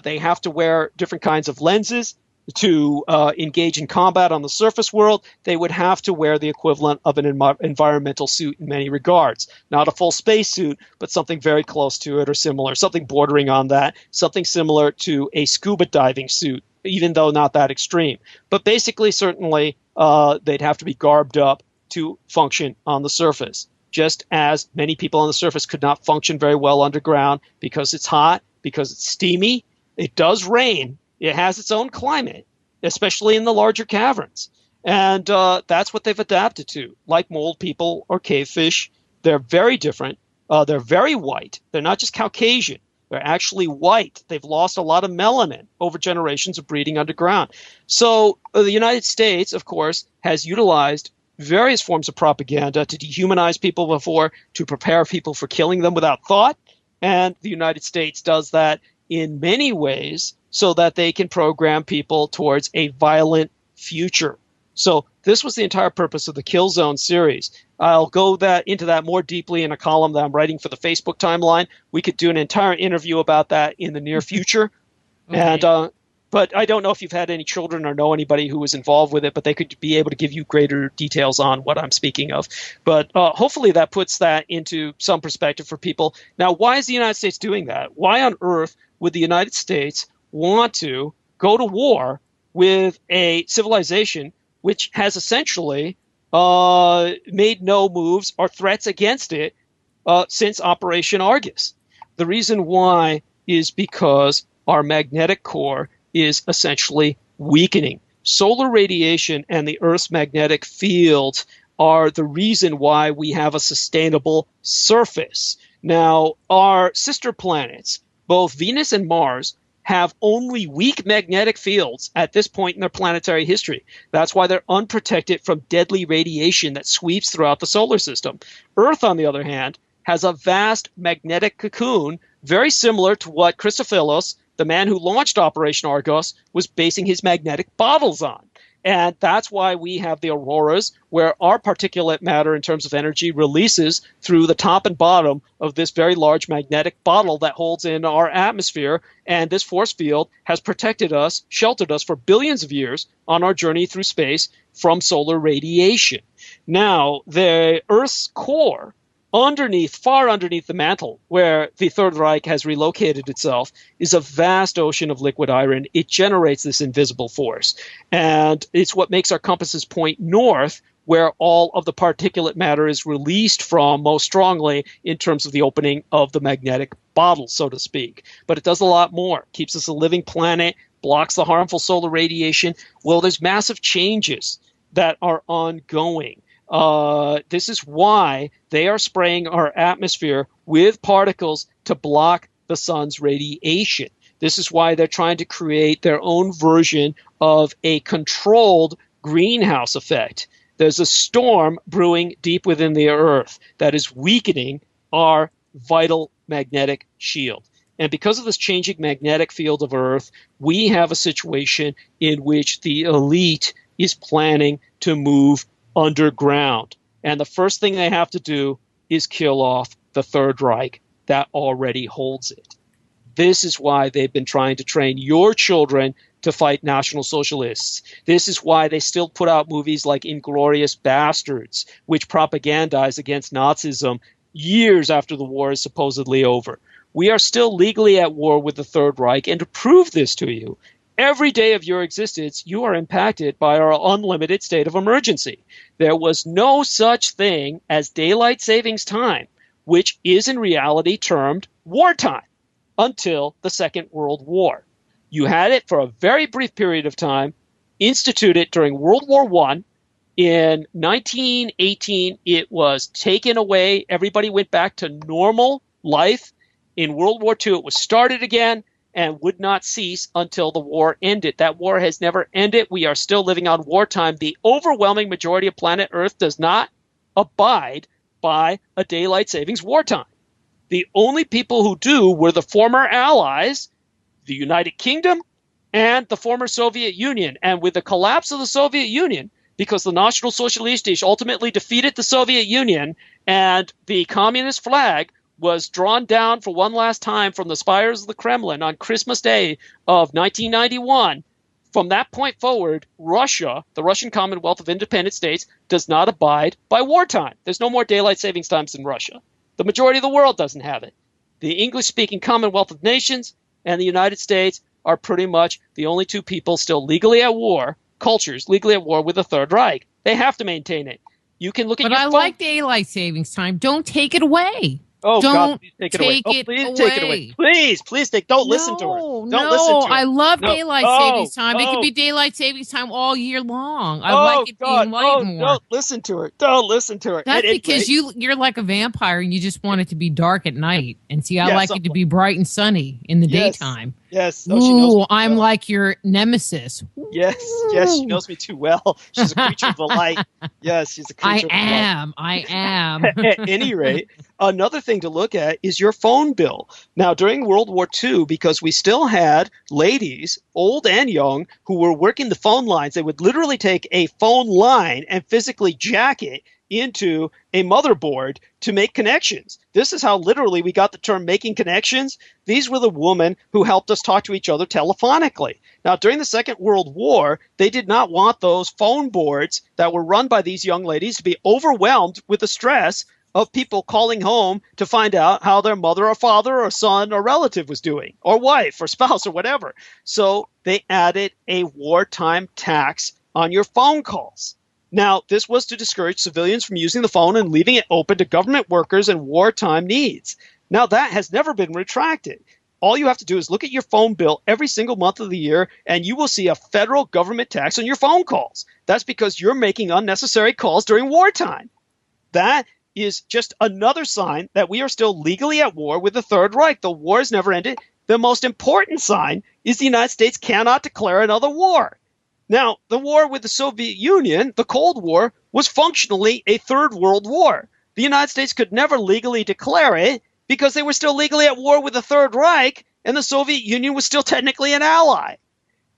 Speaker 2: They have to wear different kinds of lenses to engage in combat on the surface world. They would have to wear the equivalent of an environmental suit in many regards. Not a full space suit, but something very close to it or similar, something bordering on that, something similar to a scuba diving suit, even though not that extreme. But basically, certainly, they'd have to be garbed up to function on the surface, just as many people on the surface could not function very well underground because it's hot, because it's steamy. It does rain. It has its own climate, especially in the larger caverns. And that's what they've adapted to. Like mold people or cavefish, they're very different. They're very white. They're not just Caucasian. They're actually white. They've lost a lot of melanin over generations of breeding underground. So the United States, of course, has utilized various forms of propaganda to dehumanize people before, to prepare people for killing them without thought. And the United States does that in many ways so that they can program people towards a violent future. So this was the entire purpose of the Kill Zone series. I'll go into that more deeply in a column that I'm writing for the Facebook timeline. We could do an entire interview about that in the near future. Okay. But I don't know if you've had any children or know anybody who was involved with it, but they could be able to give you greater details on what I'm speaking of. But hopefully that puts that into some perspective for people. Now, why is the United States doing that? Why on earth would the United States want to go to war with a civilization which has essentially made no moves or threats against it since Operation Argus? The reason why is because our magnetic core is essentially weakening. Solar radiation and the Earth's magnetic field are the reason why we have a sustainable surface. Now, our sister planets, both Venus and Mars, have only weak magnetic fields at this point in their planetary history. That's why they're unprotected from deadly radiation that sweeps throughout the solar system. Earth, on the other hand, has a vast magnetic cocoon, very similar to what Christophilos, the man who launched Operation Argos, was basing his magnetic bottles on. And that's why we have the auroras, where our particulate matter in terms of energy releases through the top and bottom of this very large magnetic bottle that holds in our atmosphere. And this force field has protected us, sheltered us for billions of years on our journey through space from solar radiation. Now, the Earth's core, far underneath the mantle, where the Third Reich has relocated itself, is a vast ocean of liquid iron. It generates this invisible force. And it's what makes our compasses point north, where all of the particulate matter is released from most strongly in terms of the opening of the magnetic bottle, so to speak. But it does a lot more. Keeps us a living planet, blocks the harmful solar radiation. Well, there's massive changes that are ongoing. This is why they are spraying our atmosphere with particles to block the sun's radiation. This is why they're trying to create their own version of a controlled greenhouse effect. There's a storm brewing deep within the Earth that is weakening our vital magnetic shield. And because of this changing magnetic field of Earth, we have a situation in which the elite is planning to move underground. And the first thing they have to do is kill off the Third Reich that already holds it. This is why they've been trying to train your children to fight National Socialists. This is why they still put out movies like Inglourious Bastards, which propagandize against Nazism years after the war is supposedly over. We are still legally at war with the Third Reich, and to prove this to you, every day of your existence, you are impacted by our unlimited state of emergency. There was no such thing as daylight savings time, which is in reality termed wartime, until the Second World War. You had it for a very brief period of time, instituted during World War I. In 1918, it was taken away. Everybody went back to normal life. In World War II, it was started again and would not cease until the war ended. That war has never ended. We are still living on wartime. The overwhelming majority of planet Earth does not abide by a daylight savings wartime. The only people who do were the former allies, the United Kingdom and the former Soviet Union. And with the collapse of the Soviet Union, because the National Socialists ultimately defeated the Soviet Union and the communist flag
Speaker 3: was drawn down for one last time from the spires of the Kremlin on Christmas Day of 1991, from that point forward, Russia, the Russian Commonwealth of Independent States, does not abide by wartime. There's no more daylight savings times in Russia. The majority of the world doesn't have it. The English-speaking Commonwealth of Nations and the United States are pretty much the only two people still legally at war, cultures legally at war with the Third Reich. They have to maintain it. You can look at
Speaker 1: But I like daylight savings time. Don't take it away.
Speaker 3: Oh,
Speaker 1: don't
Speaker 3: God, please take it away. Take it away. Please take. Don't listen to her. Don't listen to her.
Speaker 1: I love daylight savings time. It could be daylight savings time all year long. I like it being light more.
Speaker 3: Don't listen to her. Don't listen to her.
Speaker 1: That's because you're like a vampire and you just want it to be dark at night. And see, I like it to be bright and sunny in the daytime.
Speaker 3: Yes.
Speaker 1: Oh, she knows me I'm like your nemesis.
Speaker 3: Yes, she knows me too well. She's a creature of the light. Yes, she's a creature of the light.
Speaker 1: I am.
Speaker 3: At any rate, another thing to look at is your phone bill. Now, during World War II, because we still had ladies, old and young, who were working the phone lines, they would literally take a phone line and physically jack it into a motherboard to make connections. This is how literally we got the term making connections. These were the women who helped us talk to each other telephonically. Now, during the Second World War, they did not want those phone boards that were run by these young ladies to be overwhelmed with the stress of people calling home to find out how their mother or father or son or relative was doing, or wife or spouse or whatever. So they added a wartime tax on your phone calls. Now, this was to discourage civilians from using the phone and leaving it open to government workers and wartime needs. Now, that has never been retracted. All you have to do is look at your phone bill every single month of the year, and you will see a federal government tax on your phone calls. That's because you're making unnecessary calls during wartime. That is just another sign that we are still legally at war with the Third Reich. The war has never ended. The most important sign is the United States cannot declare another war. Now, the war with the Soviet Union, the Cold War, was functionally a Third World War. The United States could never legally declare it because they were still legally at war with the Third Reich, and the Soviet Union was still technically an ally.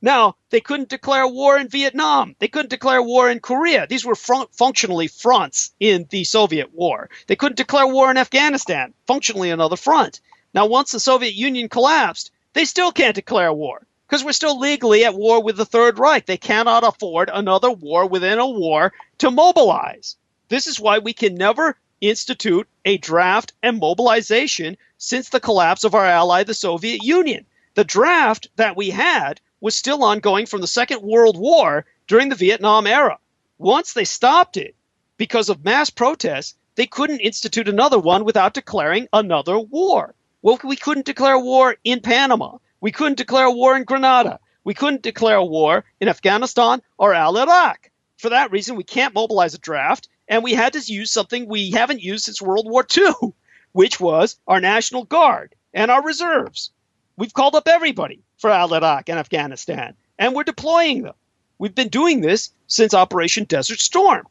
Speaker 3: Now, they couldn't declare war in Vietnam. They couldn't declare war in Korea. These were functionally fronts in the Soviet war. They couldn't declare war in Afghanistan, functionally another front. Now, once the Soviet Union collapsed, they still can't declare war, because we're still legally at war with the Third Reich. They cannot afford another war within a war to mobilize. This is why we can never institute a draft and mobilization since the collapse of our ally, the Soviet Union. The draft that we had was still ongoing from the Second World War during the Vietnam era. Once they stopped it, because of mass protests, they couldn't institute another one without declaring another war. Well, we couldn't declare war in Panama. We couldn't declare war in Grenada. We couldn't declare war in Afghanistan or al-Iraq. For that reason, we can't mobilize a draft, and we had to use something we haven't used since World War II, which was our National Guard and our reserves. We've called up everybody for al-Iraq and Afghanistan, and we're deploying them. We've been doing this since Operation Desert Storm.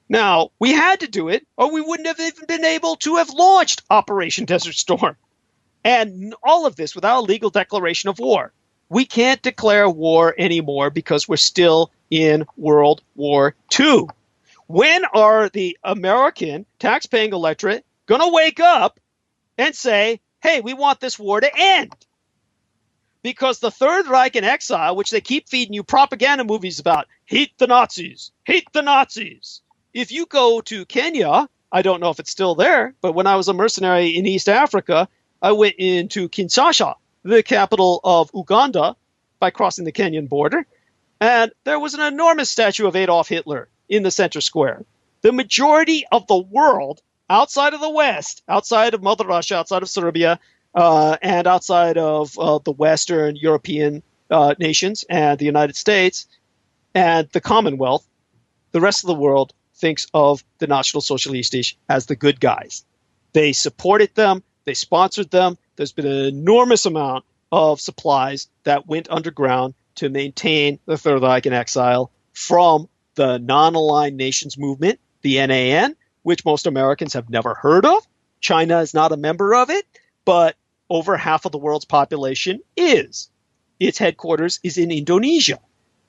Speaker 3: Now, we had to do it, or we wouldn't have even been able to have launched Operation Desert Storm. And all of this without a legal declaration of war. We can't declare war anymore because we're still in World War II. When are the American taxpaying electorate going to wake up and say, hey, we want this war to end? Because the Third Reich in exile, which they keep feeding you propaganda movies about, hate the Nazis, hate the Nazis. If you go to Kenya, I don't know if it's still there, but when I was a mercenary in East Africa, I went into Kinshasa, the capital of Uganda, by crossing the Kenyan border, and there was an enormous statue of Adolf Hitler in the center square. The majority of the world, outside of the West, outside of Mother Russia, outside of Serbia, and outside of the Western European nations and the United States and the Commonwealth, the rest of the world thinks of the National Socialistisch as the good guys. They supported them. They sponsored them. There's been an enormous amount of supplies that went underground to maintain the Third Reich in exile from the non-aligned nations movement, the NAN, which most Americans have never heard of. China is not a member of it, but over half of the world's population is. Its headquarters is in Indonesia.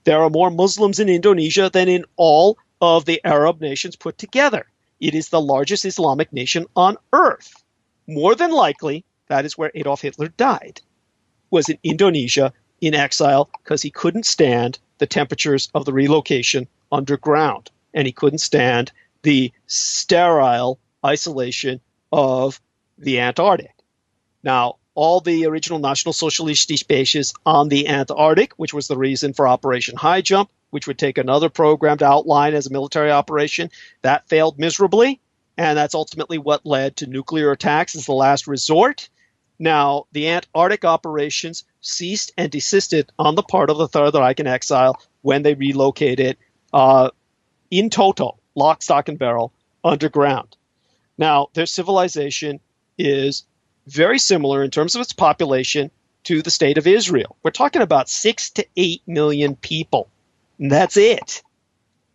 Speaker 3: There are more Muslims in Indonesia than in all of the Arab nations put together. It is the largest Islamic nation on earth. more than likely, that is where Adolf Hitler died, was in Indonesia in exile because he couldn't stand the temperatures of the relocation underground. And he couldn't stand the sterile isolation of the Antarctic. Now, all the original National Socialist bases on the Antarctic, which was the reason for Operation High Jump, which would take another program to outline as a military operation, that failed miserably. And that's ultimately what led to nuclear attacks as the last resort. Now, the Antarctic operations ceased and desisted on the part of the Third Reich in exile when they relocated in total, lock, stock, and barrel, underground. Now, their civilization is very similar in terms of its population to the state of Israel. We're talking about 6 to 8 million people, and that's it.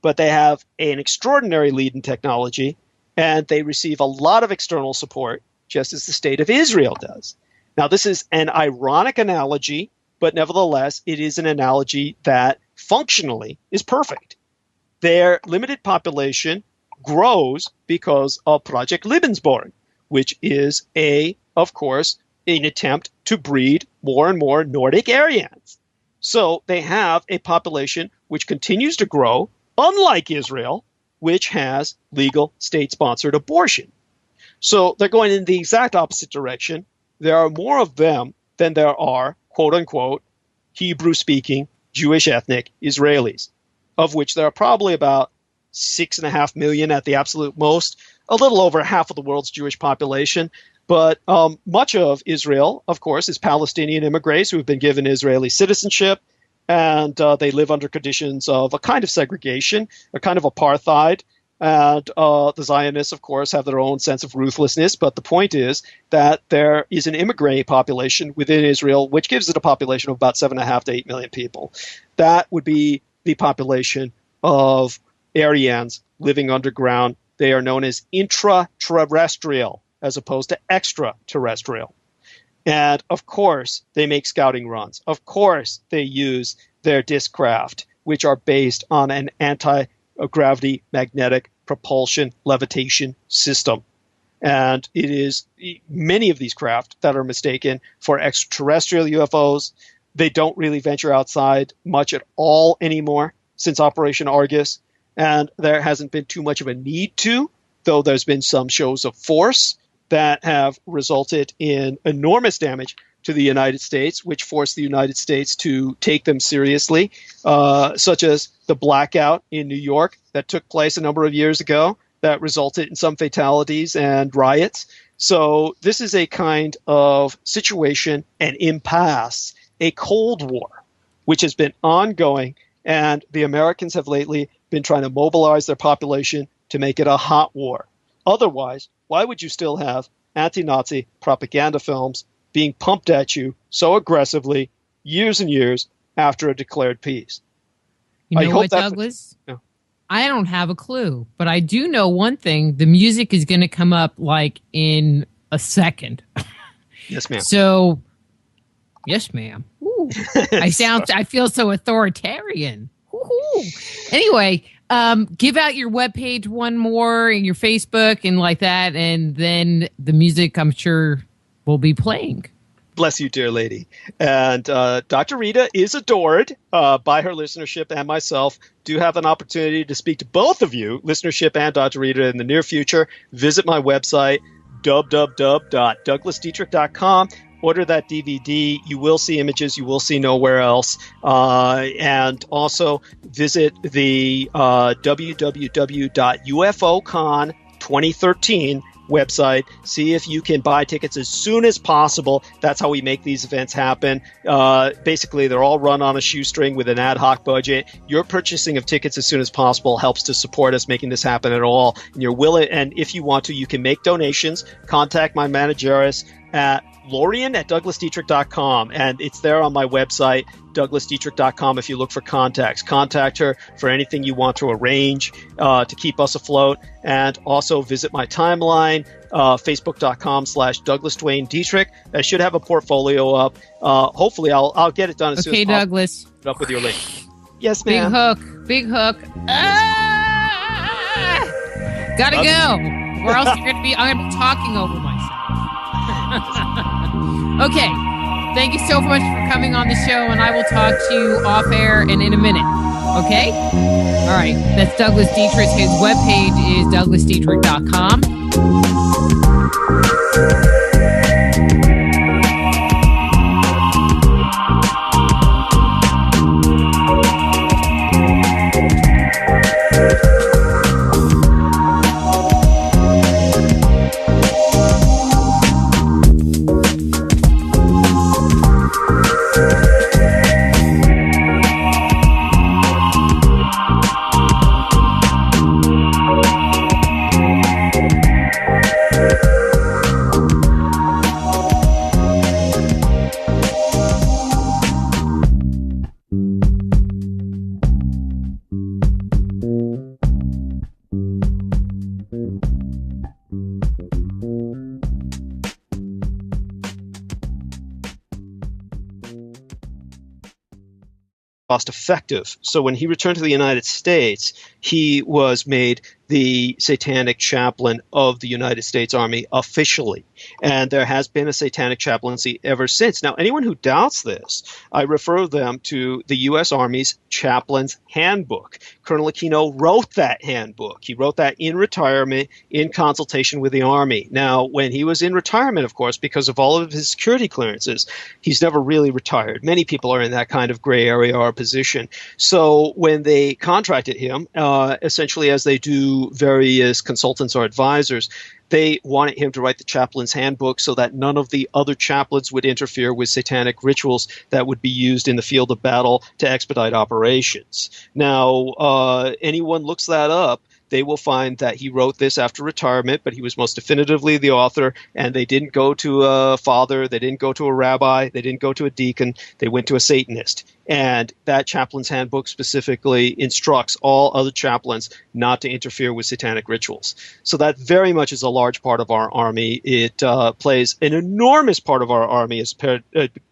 Speaker 3: But they have an extraordinary lead in technology, and they receive a lot of external support, just as the state of Israel does. Now, this is an ironic analogy, but nevertheless, it is an analogy that functionally is perfect. Their limited population grows because of Project Lebensborn, which is of course, an attempt to breed more and more Nordic Aryans. So they have a population which continues to grow, unlike Israel, which has legal state-sponsored abortion. So they're going in the exact opposite direction. There are more of them than there are, quote-unquote, Hebrew-speaking Jewish ethnic Israelis, of which there are probably about 6.5 million at the absolute most, a little over half of the world's Jewish population. But much of Israel, of course, is Palestinian immigrants who have been given Israeli citizenship, and they live under conditions of a kind of segregation, a kind of apartheid. And the Zionists, of course, have their own sense of ruthlessness. But the point is that there is an immigrant population within Israel, which gives it a population of about 7.5 to 8 million people. That would be the population of Aryans living underground. They are known as intraterrestrial, as opposed to extraterrestrial. And of course, they make scouting runs. Of course, they use their disk craft, which are based on an anti-gravity magnetic propulsion levitation system. And it is many of these craft that are mistaken for extraterrestrial UFOs. They don't really venture outside much at all anymore since Operation Argus. And there hasn't been too much of a need to, though there's been some shows of force that have resulted in enormous damage to the United States, which forced the United States to take them seriously, such as the blackout in New York that took place a number of years ago that resulted in some fatalities and riots. So this is a kind of situation, an impasse, a Cold War, which has been ongoing, and the Americans have lately been trying to mobilize their population to make it a hot war. Otherwise, why would you still have anti-Nazi propaganda films being pumped at you so aggressively years and years after a declared peace?
Speaker 1: You know what, Douglas?
Speaker 3: Yeah.
Speaker 1: I don't have a clue, but I do know one thing. The music is going to come up like in a second.
Speaker 3: Yes, ma'am.
Speaker 1: So, yes, ma'am. Ooh. I feel so authoritarian. Woo-hoo. Anyway, give out your webpage one more and your Facebook and like that, and then the music I'm sure will be playing.
Speaker 3: Bless you, dear lady. And Dr. Rita is adored by her listenership and myself. Do have an opportunity to speak to both of you, listenership and Dr. Rita, in the near future. Visit my website, www.douglasdietrich.com. Order that DVD. You will see images you will see nowhere else. And also visit the www.ufocon2013 website. See if you can buy tickets as soon as possible. That's how we make these events happen. Basically, they're all run on a shoestring with an ad hoc budget. Your purchasing of tickets as soon as possible helps to support us making this happen at all. And you're willing, and if you want to, you can make donations. Contact my manageress at Lorian@DouglasDietrich.com, and it's there on my website, DouglasDietrich.com. If you look for contacts, contact her for anything you want to arrange to keep us afloat. And also visit my timeline, Facebook.com/Douglas Dwayne Dietrich. I should have a portfolio up. Hopefully, I'll get it done as soon as possible.
Speaker 1: Okay, Douglas.
Speaker 3: Put up with your link. Yes, ma'am.
Speaker 1: Big hook. Gotta go. Or else I'm gonna be talking over myself. Okay. Thank you so much for coming on the show, and I will talk to you off air and in a minute. Okay? All right. That's Douglas Dietrich. His webpage is douglasdietrich.com.
Speaker 2: Cost effective. So when he returned to the United States, he was made the satanic chaplain of the United States Army officially. And there has been a satanic chaplaincy ever since. Now, anyone who doubts this, I refer them to the U.S. Army's Chaplain's Handbook. Colonel Aquino wrote that handbook. He wrote that in retirement in consultation with the Army. Now, when he was in retirement, of course, because of all of his security clearances, he's never really retired. Many people are in that kind of gray area or position. So when they contracted him, essentially as they do various consultants or advisors, they wanted him to write the chaplain's handbook so that none of the other chaplains would interfere with satanic rituals that would be used in the field of battle to expedite operations. Now, anyone looks that up, they will find that he wrote this after retirement, but he was most definitively the author, and they didn't go to a father, they didn't go to a rabbi, they didn't go to a deacon, they went to a Satanist. And that chaplain's handbook specifically instructs all other chaplains not to interfere with satanic rituals. So that very much is a large part of our Army. It plays an enormous part of our Army as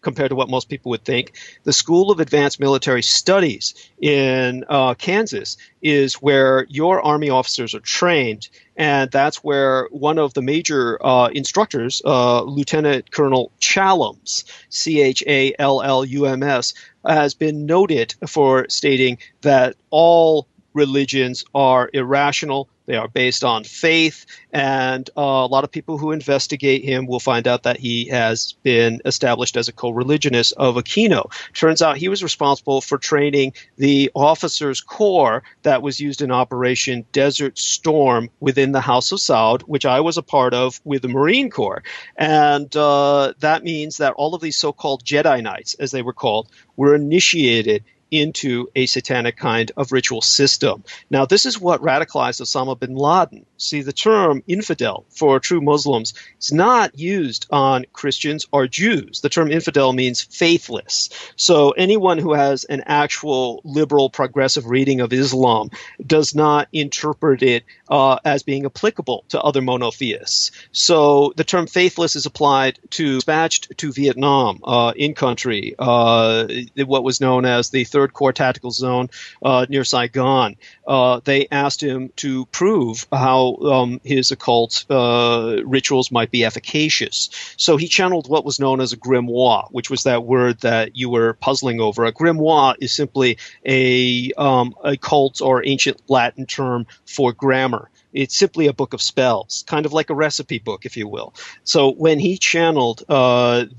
Speaker 2: compared to what most people would think. The School of Advanced Military Studies in Kansas is where your Army officers are trained, and that's where one of the major instructors, Lieutenant Colonel Challums, Challums, has been noted for stating that all religions are irrational. They are based on faith, and a lot of people who investigate him will find out that he has been established as a co-religionist of Aquino. Turns out he was responsible for training the officers' corps that was used in Operation Desert Storm within the House of Saud, which I was a part of with the Marine Corps. And that means that all of these so-called Jedi Knights, as they were called, were initiated into a satanic kind of ritual system. Now, this is what radicalized Osama bin Laden. See, the term infidel for true Muslims is not used on Christians or Jews. The term infidel means faithless. So anyone who has an actual liberal progressive reading of Islam does not interpret it as being applicable to other monotheists. So the term faithless is applied to dispatched to Vietnam in country, what was known as the Third Corps Tactical Zone near Saigon. They asked him to prove how his occult rituals might be efficacious. So he channeled what was known as a grimoire, which was that word that you were puzzling over. A grimoire is simply a occult or ancient Latin term for grammar. It's simply a book of spells, kind of like a recipe book, if you will. So when he channeled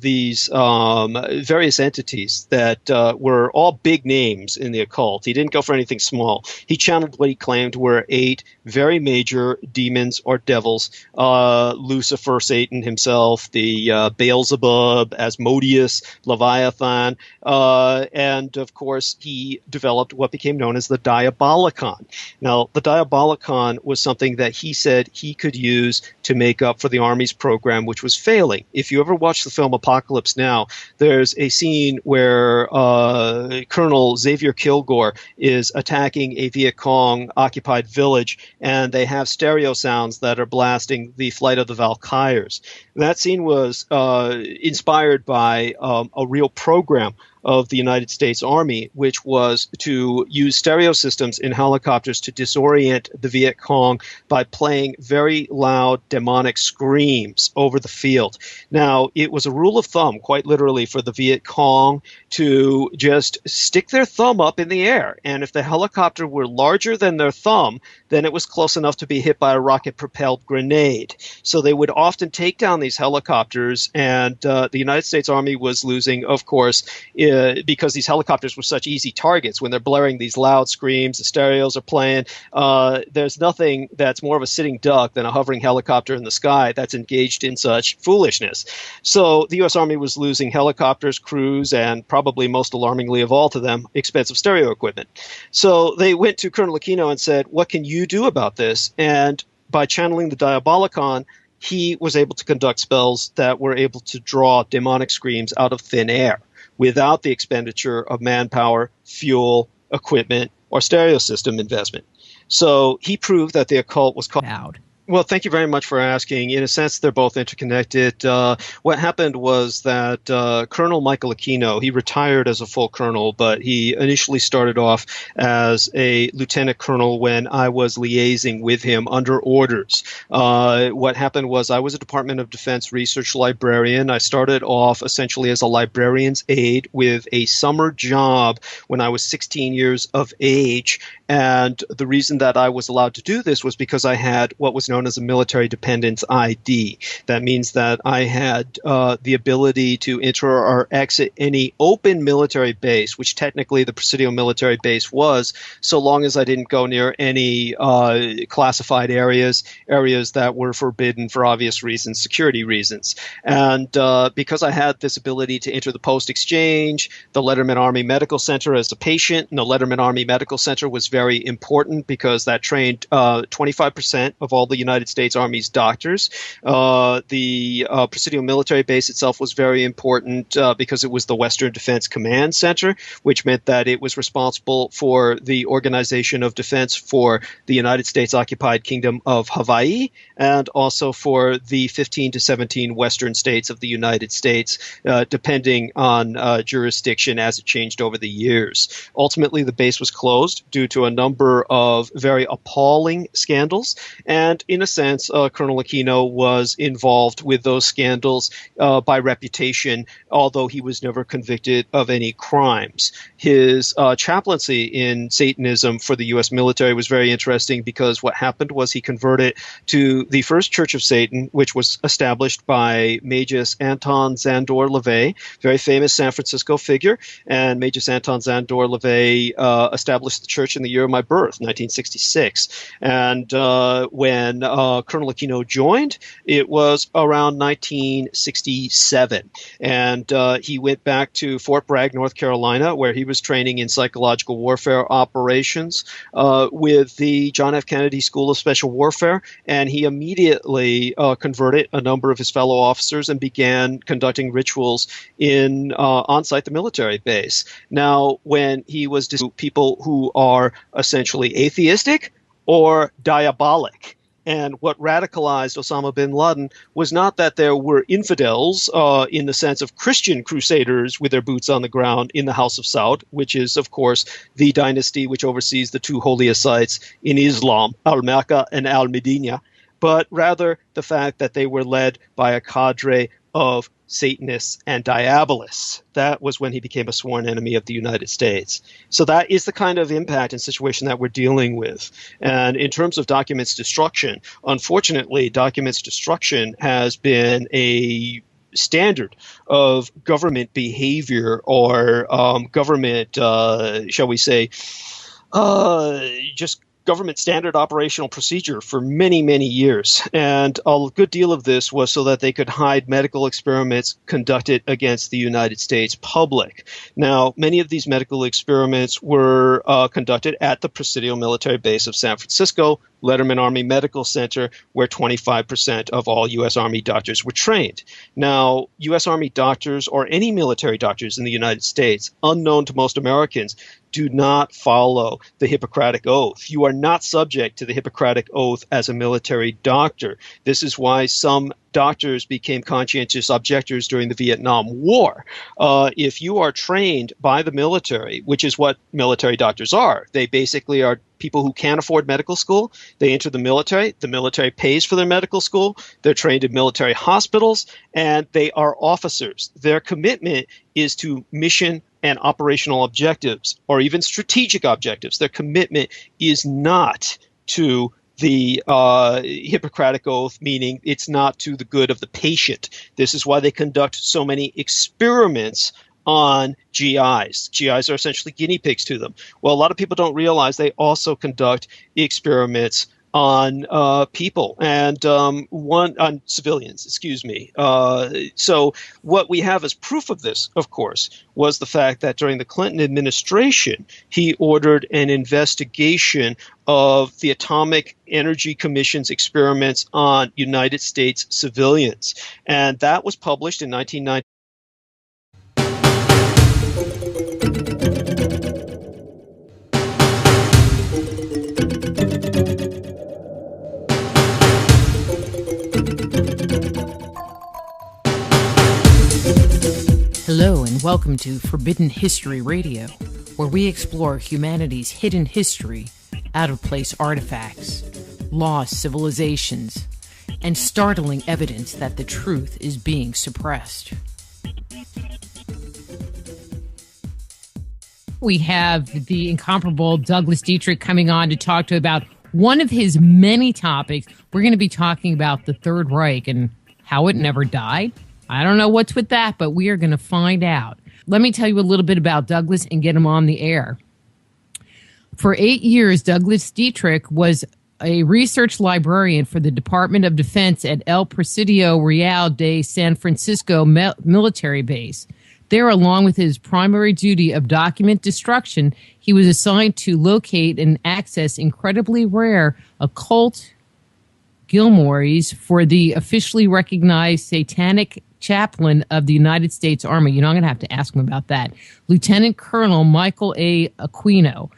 Speaker 2: these various entities that were all big names in the occult, he didn't go for anything small. He channeled what he claimed were 8 very major demons or devils, Lucifer, Satan himself, the Beelzebub, Asmodeus, Leviathan, and of course he developed what became known as the Diabolicon. Now, the Diabolicon was something that he said he could use to make up for the Army's program, which was failing. If you ever watch the film Apocalypse Now, there's a scene where Colonel Xavier Kilgore is attacking a Viet Cong occupied village, and they have stereo sounds that are blasting the Flight of the Valkyries. That scene was inspired by a real program of the United States Army, which was to use stereo systems in helicopters to disorient the Viet Cong by playing very loud demonic screams over the field. Now, it was a rule of thumb, quite literally, for the Viet Cong to just stick their thumb up in the air. And if the helicopter were larger than their thumb, then it was close enough to be hit by a rocket-propelled grenade. So they would often take down these helicopters, and the United States Army was losing, of course, because these helicopters were such easy targets. When they're blaring these loud screams, the stereos are playing. There's nothing that's more of a sitting duck than a hovering helicopter in the sky that's engaged in such foolishness. So the U.S. Army was losing helicopters, crews, and probably most alarmingly of all to them, expensive stereo equipment. So they went to Colonel Aquino and said, what can you do about this? And by channeling the Diabolicon, he was able to conduct spells that were able to draw demonic screams out of thin air without the expenditure of manpower, fuel, equipment, or stereo system investment. So he proved that the occult was
Speaker 1: Loud.
Speaker 2: Well, thank you very much for asking. In a sense, they're both interconnected. What happened was that Colonel Michael Aquino, he retired as a full colonel, but he initially started off as a lieutenant colonel when I was liaising with him under orders. What happened was I was a Department of Defense research librarian. I started off essentially as a librarian's aide with a summer job when I was 16 years of age. And the reason that I was allowed to do this was because I had what was known as a military dependence ID. That means that I had the ability to enter or exit any open military base, which technically the Presidio military base was, so long as I didn't go near any classified areas that were forbidden for obvious reasons, security reasons. And because I had this ability to enter the post exchange, the Letterman Army Medical Center as a patient, and the Letterman Army Medical Center was very important because that trained 25% of all the United States Army's doctors. The Presidio military base itself was very important because it was the Western Defense Command Center, which meant that it was responsible for the organization of defense for the United States occupied Kingdom of Hawaii and also for the 15 to 17 western states of the United States, depending on jurisdiction as it changed over the years. Ultimately, the base was closed due to a number of very appalling scandals, and in a sense, Colonel Aquino was involved with those scandals by reputation, although he was never convicted of any crimes. His chaplaincy in Satanism for the U.S. military was very interesting because what happened was he converted to the First Church of Satan, which was established by Magus Anton Szandor LaVey, very famous San Francisco figure, and Magus Anton Szandor LaVey established the church in the year of my birth, 1966. And when Colonel Aquino joined, it was around 1967. And he went back to Fort Bragg, North Carolina, where he was training in psychological warfare operations with the John F. Kennedy School of Special Warfare. And he immediately converted a number of his fellow officers and began conducting rituals in on-site the military base. Now, when he was people who are essentially atheistic or diabolic. And what radicalized Osama bin Laden was not that there were infidels in the sense of Christian crusaders with their boots on the ground in the House of Saud, which is, of course, the dynasty which oversees the two holiest sites in Islam, Al-Mecca and Al-Medina, but rather the fact that they were led by a cadre of Satanists and Diabolists. That was when he became a sworn enemy of the United States. So that is the kind of impact and situation that we're dealing with. And in terms of documents destruction, unfortunately, documents destruction has been a standard of government behavior or government, shall we say, just government standard operational procedure for many, many years. And a good deal of this was so that they could hide medical experiments conducted against the United States public. Now, many of these medical experiments were conducted at the Presidio military base of San Francisco, Letterman Army Medical Center, where 25% of all U.S. Army doctors were trained. Now, U.S. Army doctors or any military doctors in the United States, unknown to most Americans, do not follow the Hippocratic Oath. You are not subject to the Hippocratic Oath as a military doctor. This is why some doctors became conscientious objectors during the Vietnam War. If you are trained by the military, which is what military doctors are, they basically are people who can't afford medical school. They enter the military pays for their medical school, they're trained in military hospitals, and they are officers. Their commitment is to mission and operational objectives, or even strategic objectives. Their commitment is not to the Hippocratic Oath, meaning it's not to the good of the patient. This is why they conduct so many experiments on GIs. GIs are essentially guinea pigs to them. Well, a lot of people don't realize they also conduct experiments on people and on civilians, excuse me. So what we have as proof of this, of course, was the fact that during the Clinton administration, he ordered an investigation of the Atomic Energy Commission's experiments on United States civilians. And that was published in 1990.
Speaker 1: Hello and welcome to Forbidden History Radio, where we explore humanity's hidden history, out-of-place artifacts, lost civilizations, and startling evidence that the truth is being suppressed. We have the incomparable Douglas Dietrich coming on to talk to about one of his many topics. We're going to be talking about the Third Reich and how it never died. I don't know what's with that, but we are going to find out. Let me tell you a little bit about Douglas and get him on the air. For 8 years, Douglas Dietrich was a research librarian for the Department of Defense at El Presidio Real de San Francisco military base. There, along with his primary duty of document destruction, he was assigned to locate and access incredibly rare occult Gilmores for the officially recognized satanic chaplain of the United States Army. You know, I'm going to have to ask him about that. Lieutenant Colonel Michael A. Aquino.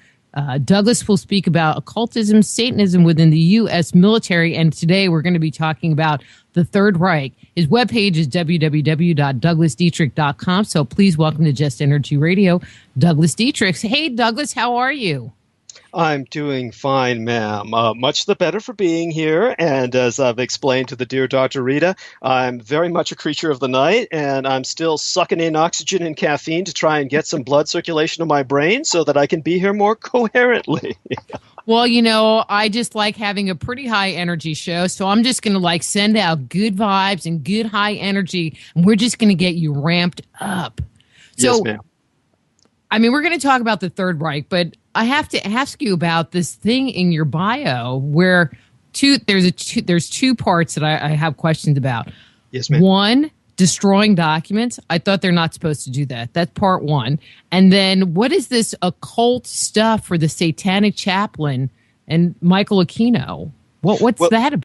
Speaker 1: Douglas will speak about occultism, Satanism within the U.S. military, and today we're going to be talking about the Third Reich. His webpage is www.douglasdietrich.com, so please welcome to Just Energy Radio, Douglas Dietrich. Hey, Douglas, how are you?
Speaker 2: I'm doing fine, ma'am. Much the better for being here. And as I've explained to the dear Dr. Rita, I'm very much a creature of the night, and I'm still sucking in oxygen and caffeine to try and get some blood circulation to my brain so that I can be here more coherently.
Speaker 1: Well, you know, I just like having a pretty high energy show, so I'm just going to send out good vibes and good high energy, and we're just going to get you ramped up. So,
Speaker 2: yes, ma'am.
Speaker 1: I mean, we're going to talk about the Third Reich, but I have to ask you about this thing in your bio where there's two parts that I have questions about.
Speaker 2: Yes, ma'am.
Speaker 1: One, destroying documents. I thought they're not supposed to do that. That's part one. And then what is this occult stuff for the satanic chaplain and Michael Aquino? What's that about?